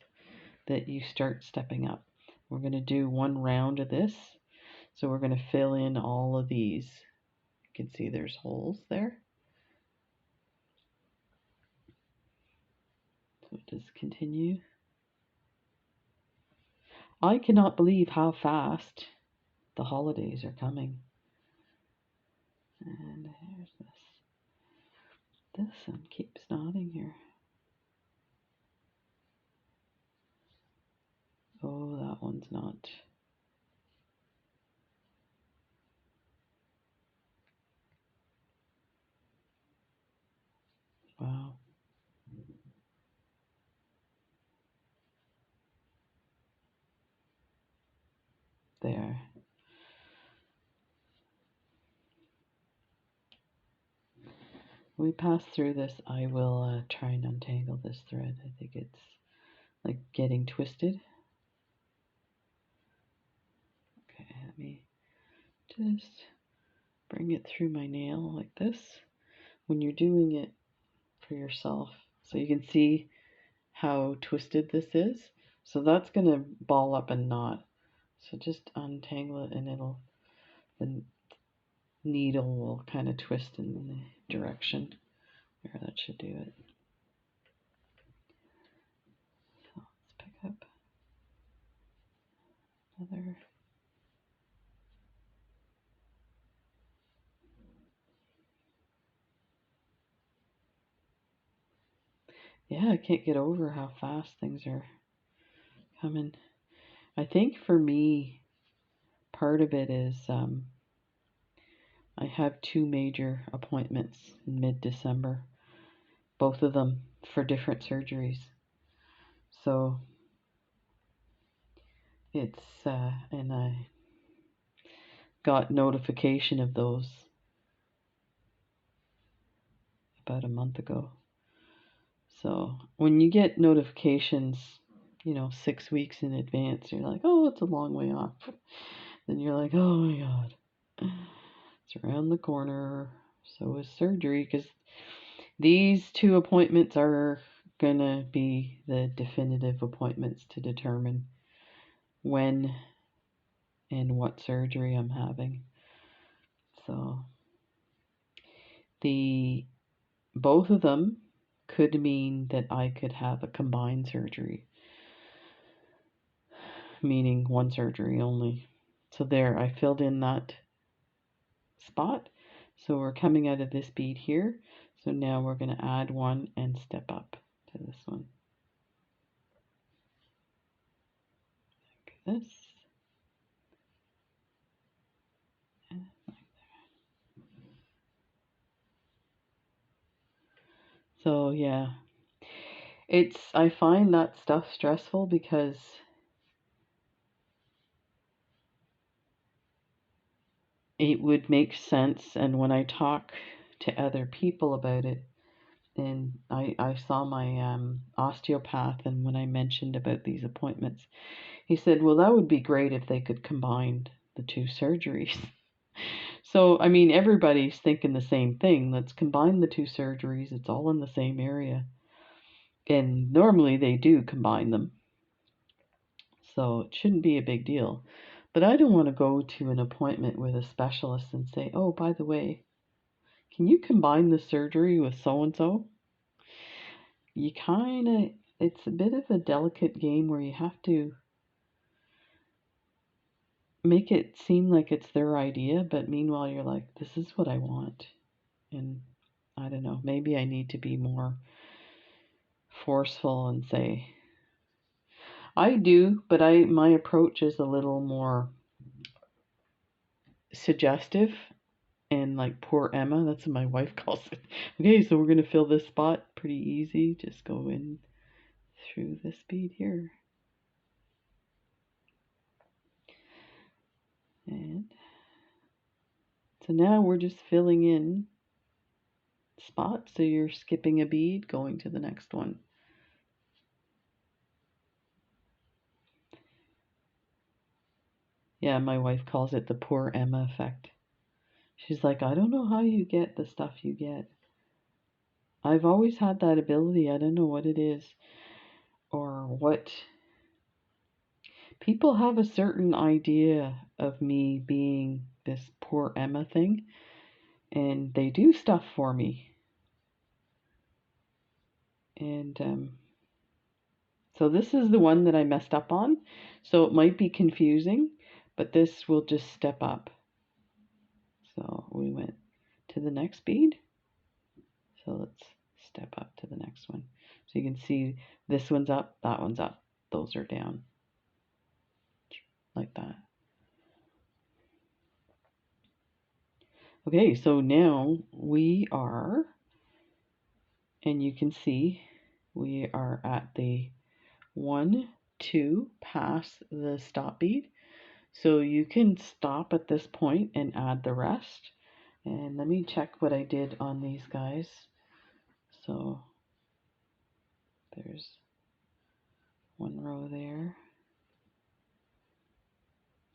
that you start stepping up. We're going to do one round of this. So we're going to fill in all of these. You can see there's holes there. So just continue. I cannot believe how fast the holidays are coming. And here's this. This one keeps nodding here. Oh, that one's not. Wow. There. When we pass through this, I will try and untangle this thread. I think it's like getting twisted. Okay, let me just bring it through my nail like this. When you're doing it for yourself, so you can see how twisted this is. So that's going to ball up and knot. So just untangle it, and the needle will kind of twist in the direction. There, that should do it. So let's pick up another. yeah, I can't get over how fast things are coming. I think for me, part of it is I have 2 major appointments in mid-December, both of them for different surgeries. So it's, and I got notification of those about a month ago. So when you get notifications, 6 weeks in advance, you're like, oh, it's a long way off. Then you're like, oh my God, it's around the corner. So is surgery, because these 2 appointments are gonna be the definitive appointments to determine when and what surgery I'm having. So both of them could mean that I could have a combined surgery, meaning one surgery only. So there, I filled in that spot. So we're coming out of this bead here. So now we're going to add one and step up to this one. Like this. And like that. So yeah, I find that stuff stressful because it would make sense, and when I talk to other people about it, and I saw my osteopath, and when I mentioned about these appointments, he said, well, that would be great if they could combine the 2 surgeries. So, I mean, everybody's thinking the same thing. Let's combine the 2 surgeries. It's all in the same area. And normally they do combine them. So it shouldn't be a big deal. But I don't want to go to an appointment with a specialist and say, oh, by the way, can you combine the surgery with so-and-so? You kind of, it's a bit of a delicate game where you have to make it seem like it's their idea, but meanwhile you're like, this is what I want. And I don't know, maybe I need to be more forceful and say, I do, but my approach is a little more suggestive and like poor Emma, that's what my wife calls it. Okay, so we're gonna fill this spot pretty easy. Just go in through this bead here. And so now we're just filling in spots. So you're skipping a bead, going to the next one. Yeah, my wife calls it the poor Emma effect. She's like, I don't know how you get the stuff you get. I've always had that ability. I don't know what it is or what. People have a certain idea of me being this poor Emma thing, and they do stuff for me. And so this is the one that I messed up on. So it might be confusing, but this will just step up. So we went to the next bead. So let's step up to the next one. So you can see this one's up, that one's up, those are down. Like that. Okay, so now we are, and you can see we are at the 1, 2 past the stop bead. So you can stop at this point and add the rest. And let me check what I did on these guys. So there's 1 row there.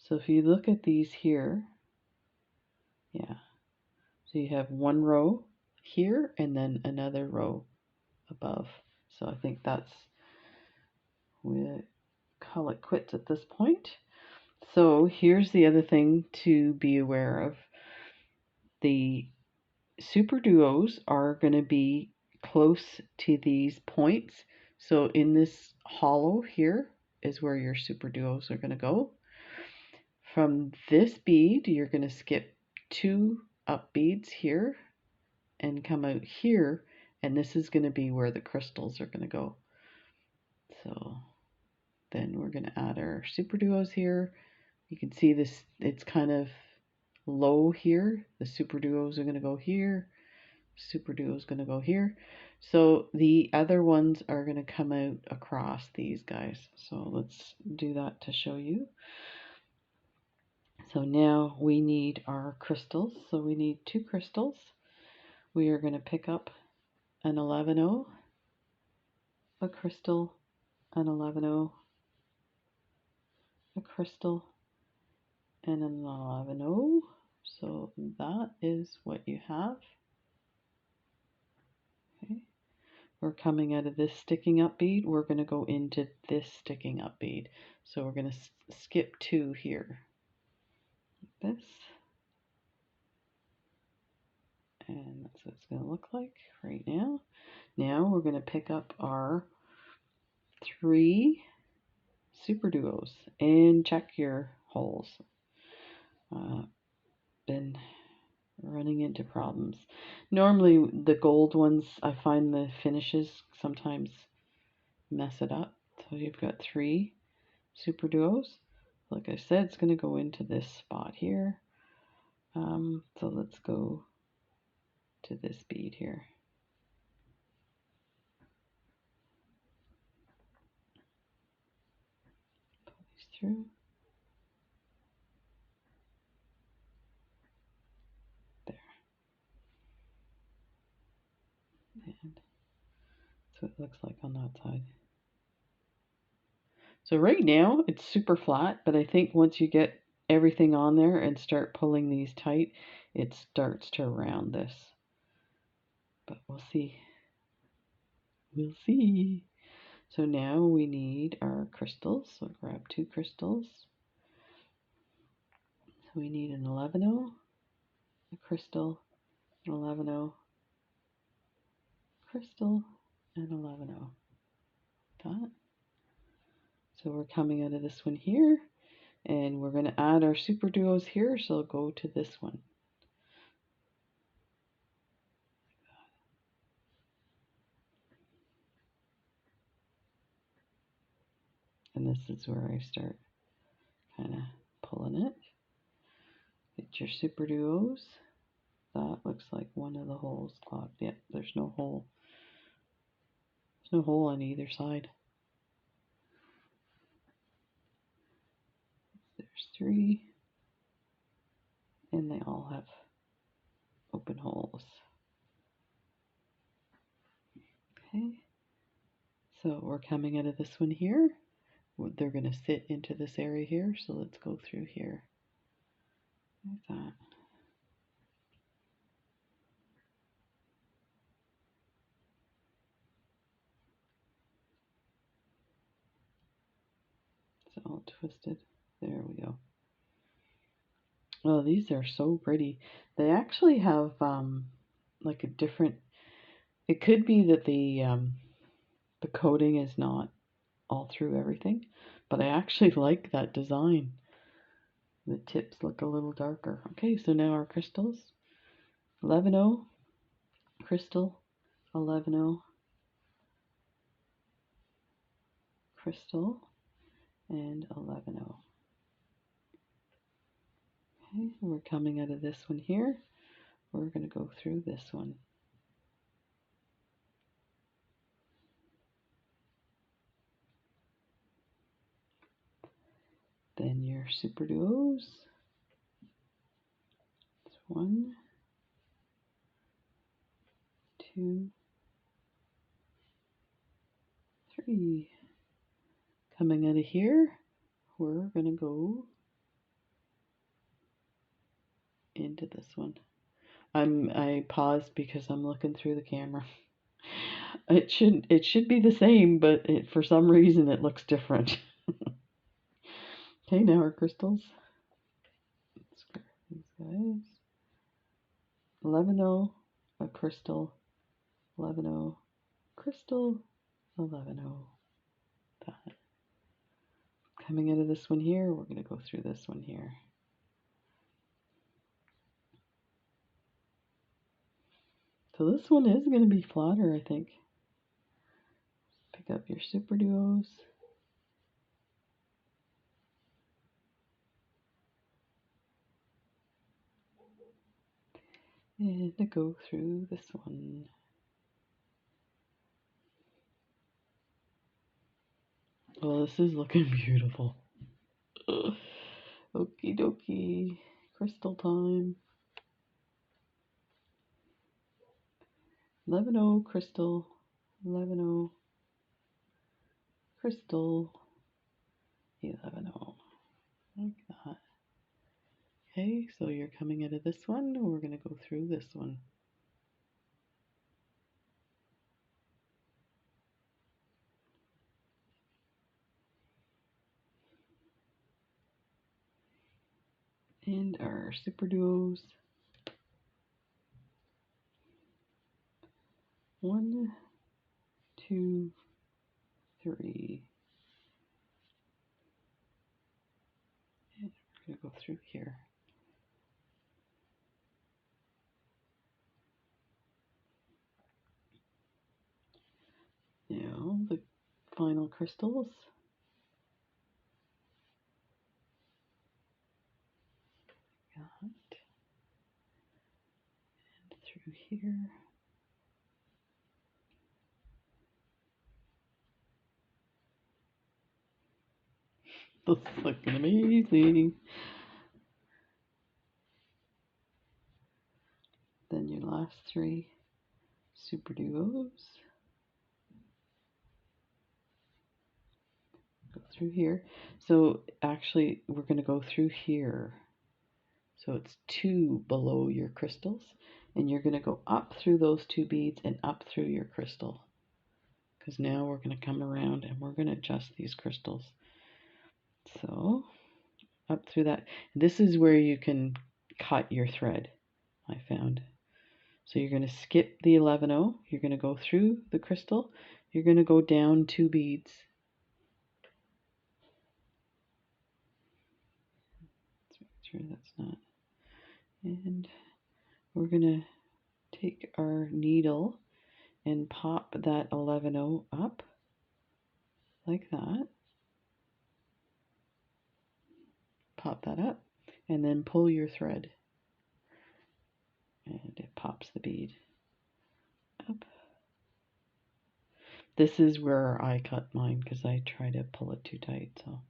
So if you look at these here, yeah. So you have 1 row here and then another row above. So I think we call it quits at this point. So here's the other thing to be aware of. The superduos are going to be close to these points. So in this hollow here is where your superduos are going to go. From this bead, you're going to skip 2 up beads here and come out here and this is going to be where the crystals are going to go. So then we're going to add our superduos here. You can see this, it's kind of low here. The superduos are going to go here. Superduo is going to go here. So the other ones are going to come out across these guys. So let's do that to show you. So now we need our crystals. So we need 2 crystals. We are going to pick up an 11-0, a crystal, an 11-0, a crystal, and an 11-0. So that is what you have. Okay. We're coming out of this sticking up bead. We're going to go into this sticking up bead. So we're going to skip 2 here. Like this. And that's what it's going to look like right now. Now we're going to pick up our 3 superduos and check your holes. Been running into problems. Normally the gold ones, I find the finishes sometimes mess it up. So you've got 3 superduos. Like I said, it's going to go into this spot here. So let's go to this bead here. Pull these through. There. And that's what it looks like on that side. So right now it's super flat, but I think once you get everything on there and start pulling these tight, it starts to round this. But we'll see. We'll see. So now we need our crystals. So grab 2 crystals. So we need an 11-0, a crystal, an 11-0, crystal, and 11-0. That. So we're coming out of this one here, and we're going to add our super duos here. So go to this one. And this is where I start kind of pulling it. Get your super duos. That looks like one of the holes clogged. Yeah, there's no hole. There's no hole on either side. There's 3. And they all have open holes. Okay. So we're coming out of this one here. They're going to sit into this area here. So let's go through here. Like that. It's all twisted. There we go. Well, these are so pretty. They actually have like a different. It could be that the coating is not all through everything, but I actually like that design. The tips look a little darker. Okay, so now our crystals. 11-0, crystal, 11-0, crystal, and 11-0. Okay, we're coming out of this one here. We're going to go through this one. Then your super duos. It's 1, 2, 3. Coming out of here, we're going to go into this one. I paused because I'm looking through the camera. It should be the same, but for some reason it looks different. Okay, now our crystals. Let's grab these guys. 11-0, a crystal, 11-0, crystal, 11-0. That. Coming out of this one here, we're going to go through this one here. So this one is going to be flatter, I think. Pick up your superduos. And go through this one. Well, this is looking beautiful. Okie dokie. Crystal time. 11-0 crystal. 11-0 crystal. 11-0. Like that. Okay, so you're coming out of this one. We're going to go through this one. And our super duos. 1, 2, 3. And we're going to go through here. Now the final crystals. Got and through here. This is looking amazing. Then your last 3 super duos. Go through here. So actually we're going to go through here. So it's 2 below your crystals, and you're going to go up through those 2 beads and up through your crystal. Because now we're going to come around and we're going to adjust these crystals. So up through that. This is where you can cut your thread, I found. So you're going to skip the 11-0. You're going to go through the crystal. You're going to go down 2 beads. Let's make sure that's not. And we're going to take our needle and pop that 11-0 up like that. Pop that up and then pull your thread. And it pops the bead up. This is where I cut mine because I try to pull it too tight. So,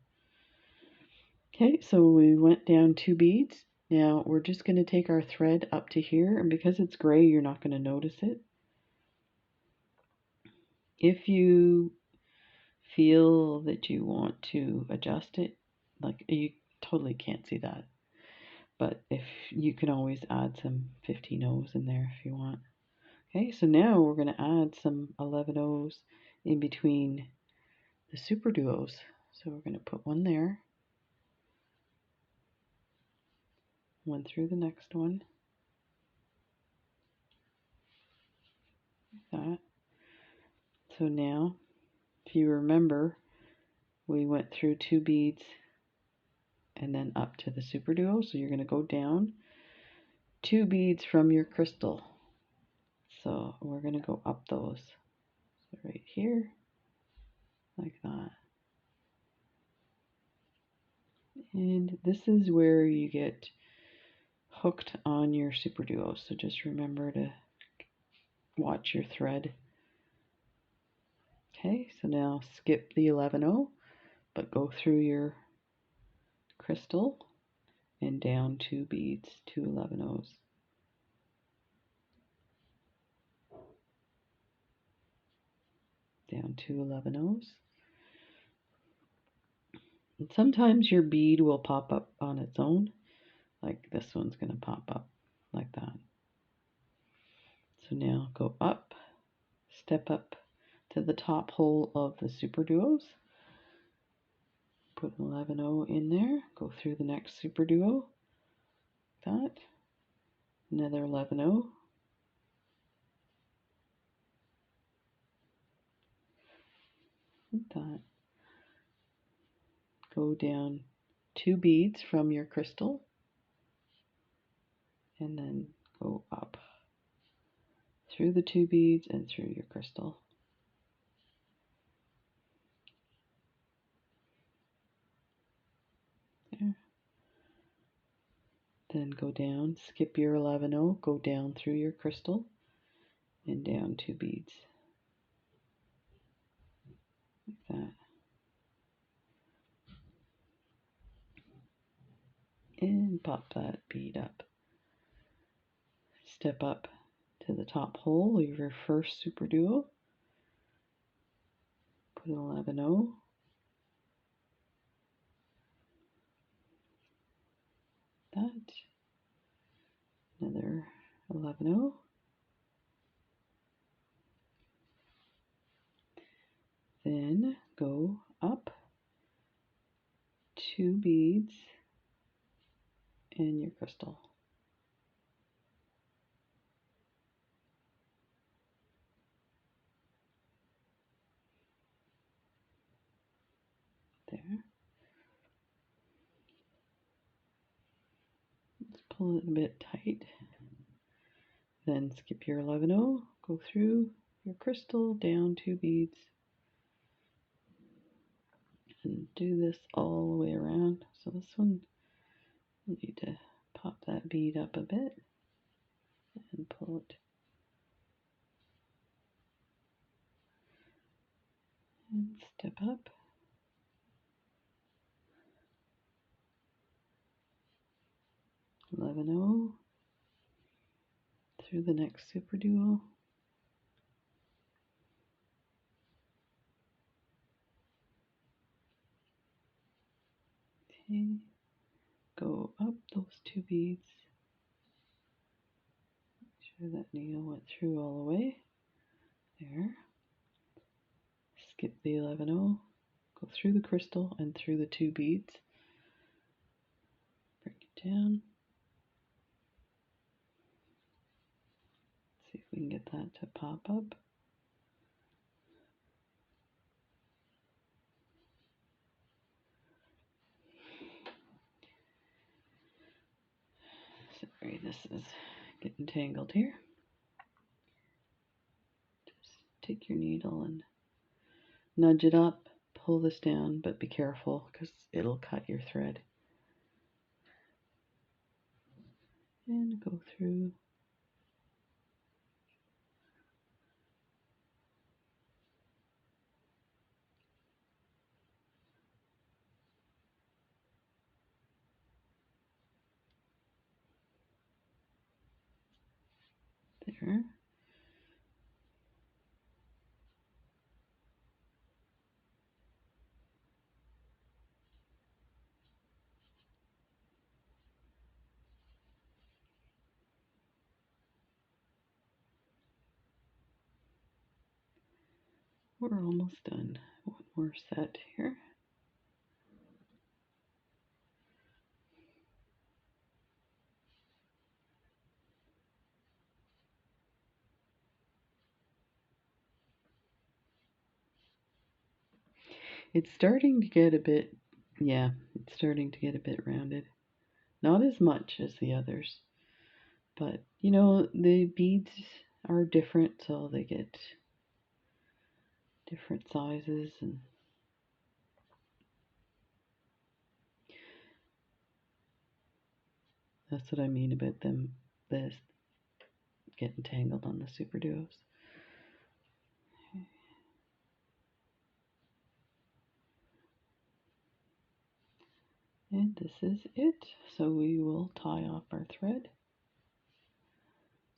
okay, so we went down 2 beads. Now we're just going to take our thread up to here, and because it's gray, you're not going to notice it. If you feel that you want to adjust it, like you totally can't see that, but if you can always add some 15 O's in there if you want. Okay, so now we're going to add some 11 O's in between the super duos. So we're going to put one there, one through the next one, like that. So now, if you remember, we went through 2 beads and then up to the super duo. So you're going to go down 2 beads from your crystal. So we're going to go up those. So right here, like that. And this is where you get hooked on your super duo. So just remember to watch your thread. Okay, so now skip the 11-0, but go through your crystal and down 2 beads, 2 11-0s. Down 2 11-0s. And sometimes your bead will pop up on its own, like this one's going to pop up like that. So now go up, step up to the top hole of the super duos. Put an 11-0 in there, go through the next super duo, that, another 11-0, that. Go down 2 beads from your crystal and then go up through the 2 beads and through your crystal. There. Then go down, skip your 11-0, go down through your crystal and down 2 beads. Like that. And pop that bead up. Step up to the top hole of your first super duo. Put an 11-0. That. Another 11-0. Then go up 2 beads and your crystal. There. Let's pull it a bit tight. Then skip your 11-0, go through your crystal, down 2 beads, and do this all the way around. So this one, you need to pop that bead up a bit and pull it. And step up. $11.0 through the next super duo. Okay, go up those 2 beads. Make sure that needle went through all the way. There. Skip the 11-0. Go through the crystal and through the 2 beads. Bring it down. See if we can get that to pop up. Sorry, this is getting tangled here. Just take your needle and nudge it up, pull this down, but be careful because it'll cut your thread. And go through. There. We're almost done. One more set here. It's starting to get a bit, yeah, it's starting to get a bit rounded. Not as much as the others, but you know, the beads are different, so they get different sizes, and that's what I mean about this getting tangled on the super duos. And this is it. So we will tie off our thread.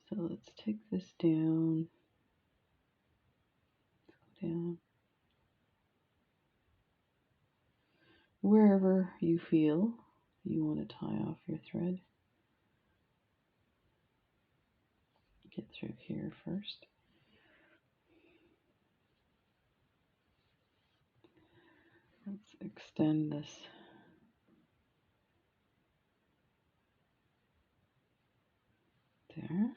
So let's take this down. Let's go down. Wherever you feel you want to tie off your thread. Get through here first. Let's extend this. There.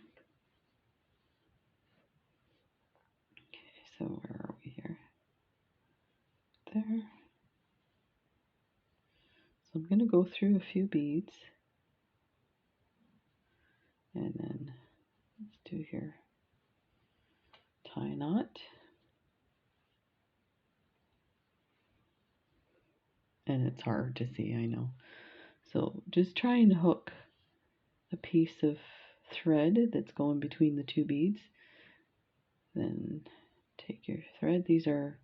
Okay, so where are we here? There. So I'm going to go through a few beads. And then let's do here tie a knot. And it's hard to see, I know. So just try and hook a piece of thread that's going between the two beads. Then take your thread. These are,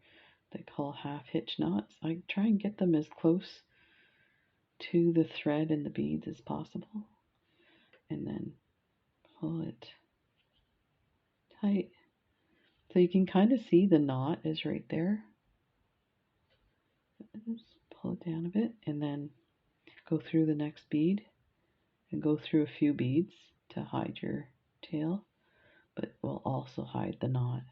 they call half hitch knots. I try and get them as close to the thread and the beads as possible. And then pull it tight. So you can kind of see the knot is right there. Just pull it down a bit and then go through the next bead and go through a few beads to hide your tail, but will also hide the knot.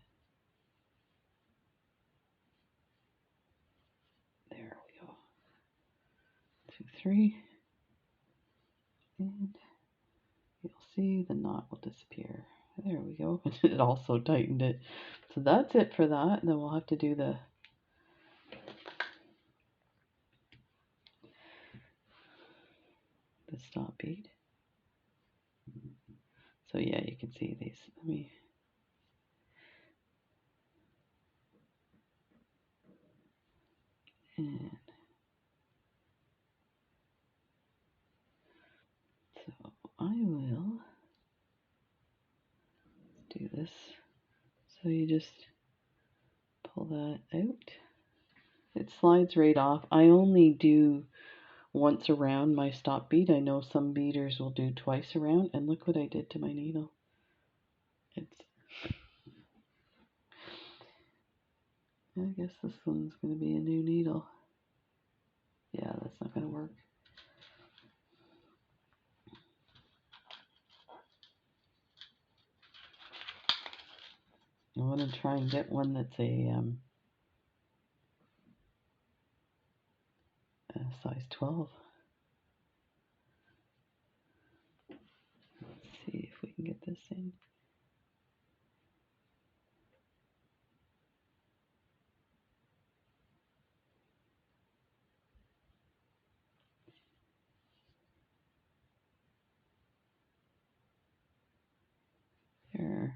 There we go. 2, 3, and you'll see the knot will disappear. There we go. It also tightened it. So that's it for that. And then we'll have to do the stop bead. So yeah, you can see these. Let me and so I will do this. So you just pull that out. It slides right off. I only do once around my stop bead. I know some beaders will do twice around, and look what I did to my needle. I guess this one's going to be a new needle. Yeah, that's not going to work. I want to try and get one that's a size 12. Let's see if we can get this in. There.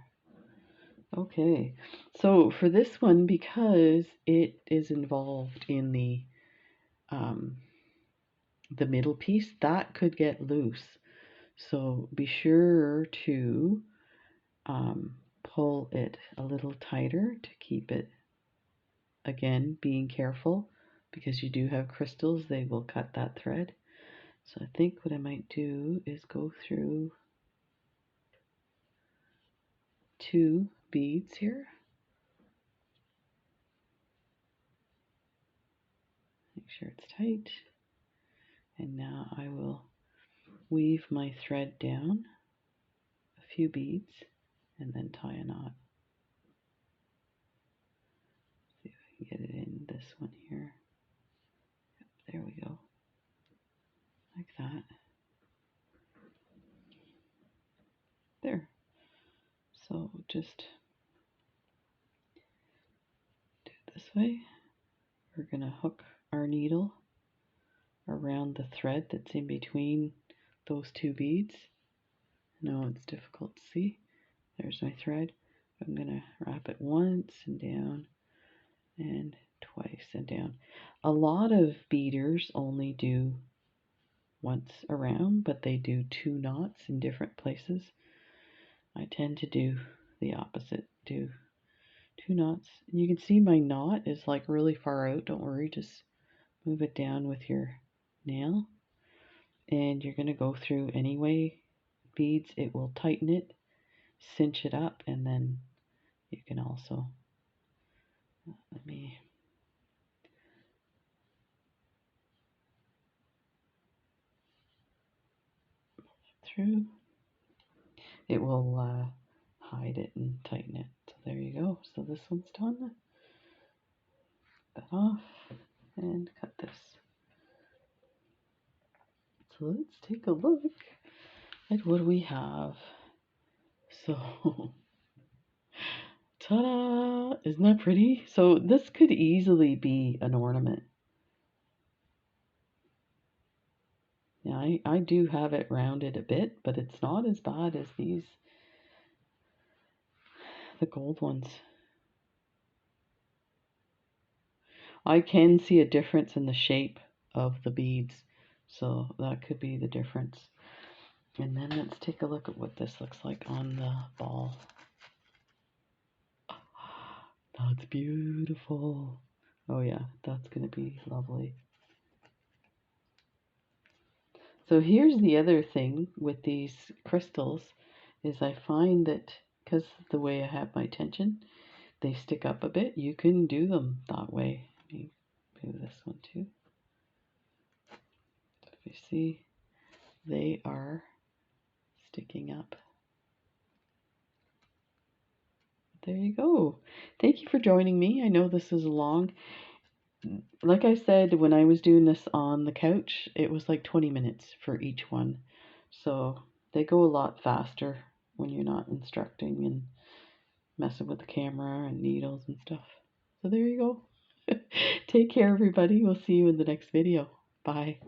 Okay, so for this one, because it is involved in the middle piece, that could get loose. So be sure to pull it a little tighter to keep it, again, being careful because you do have crystals, they will cut that thread. So I think what I might do is go through 2 beads here. Make sure it's tight. And now I will weave my thread down a few beads and then tie a knot. See if I can get it in this one here. Yep, there we go. Like that. There. So just do it this way. We're going to hook our needle around the thread that's in between those 2 beads. No, it's difficult to see. There's my thread. I'm going to wrap it once and down and twice and down. A lot of beaders only do once around, but they do 2 knots in different places. I tend to do the opposite, do 2 knots. And you can see my knot is like really far out. Don't worry, just move it down with your nail. And you're going to go through anyway beads. It will tighten it, cinch it up, and then you can also, let me through. It will hide it and tighten it. So there you go. So this one's done. That off and cut this. So let's take a look at what we have. So, ta-da! Isn't that pretty? So this could easily be an ornament. Now I do have it rounded a bit, but it's not as bad as these, the gold ones. I can see a difference in the shape of the beads, so that could be the difference. And then let's take a look at what this looks like on the ball. That's beautiful. Oh yeah, that's going to be lovely. So here's the other thing with these crystals is I find that because the way I have my tension, they stick up a bit. You can do them that way. Let me do this one too. So if you see, they are sticking up. There you go. Thank you for joining me. I know this is long. Like I said, when I was doing this on the couch, it was like 20 minutes for each one. So they go a lot faster when you're not instructing and messing with the camera and needles and stuff. So there you go. Take care, everybody. We'll see you in the next video. Bye.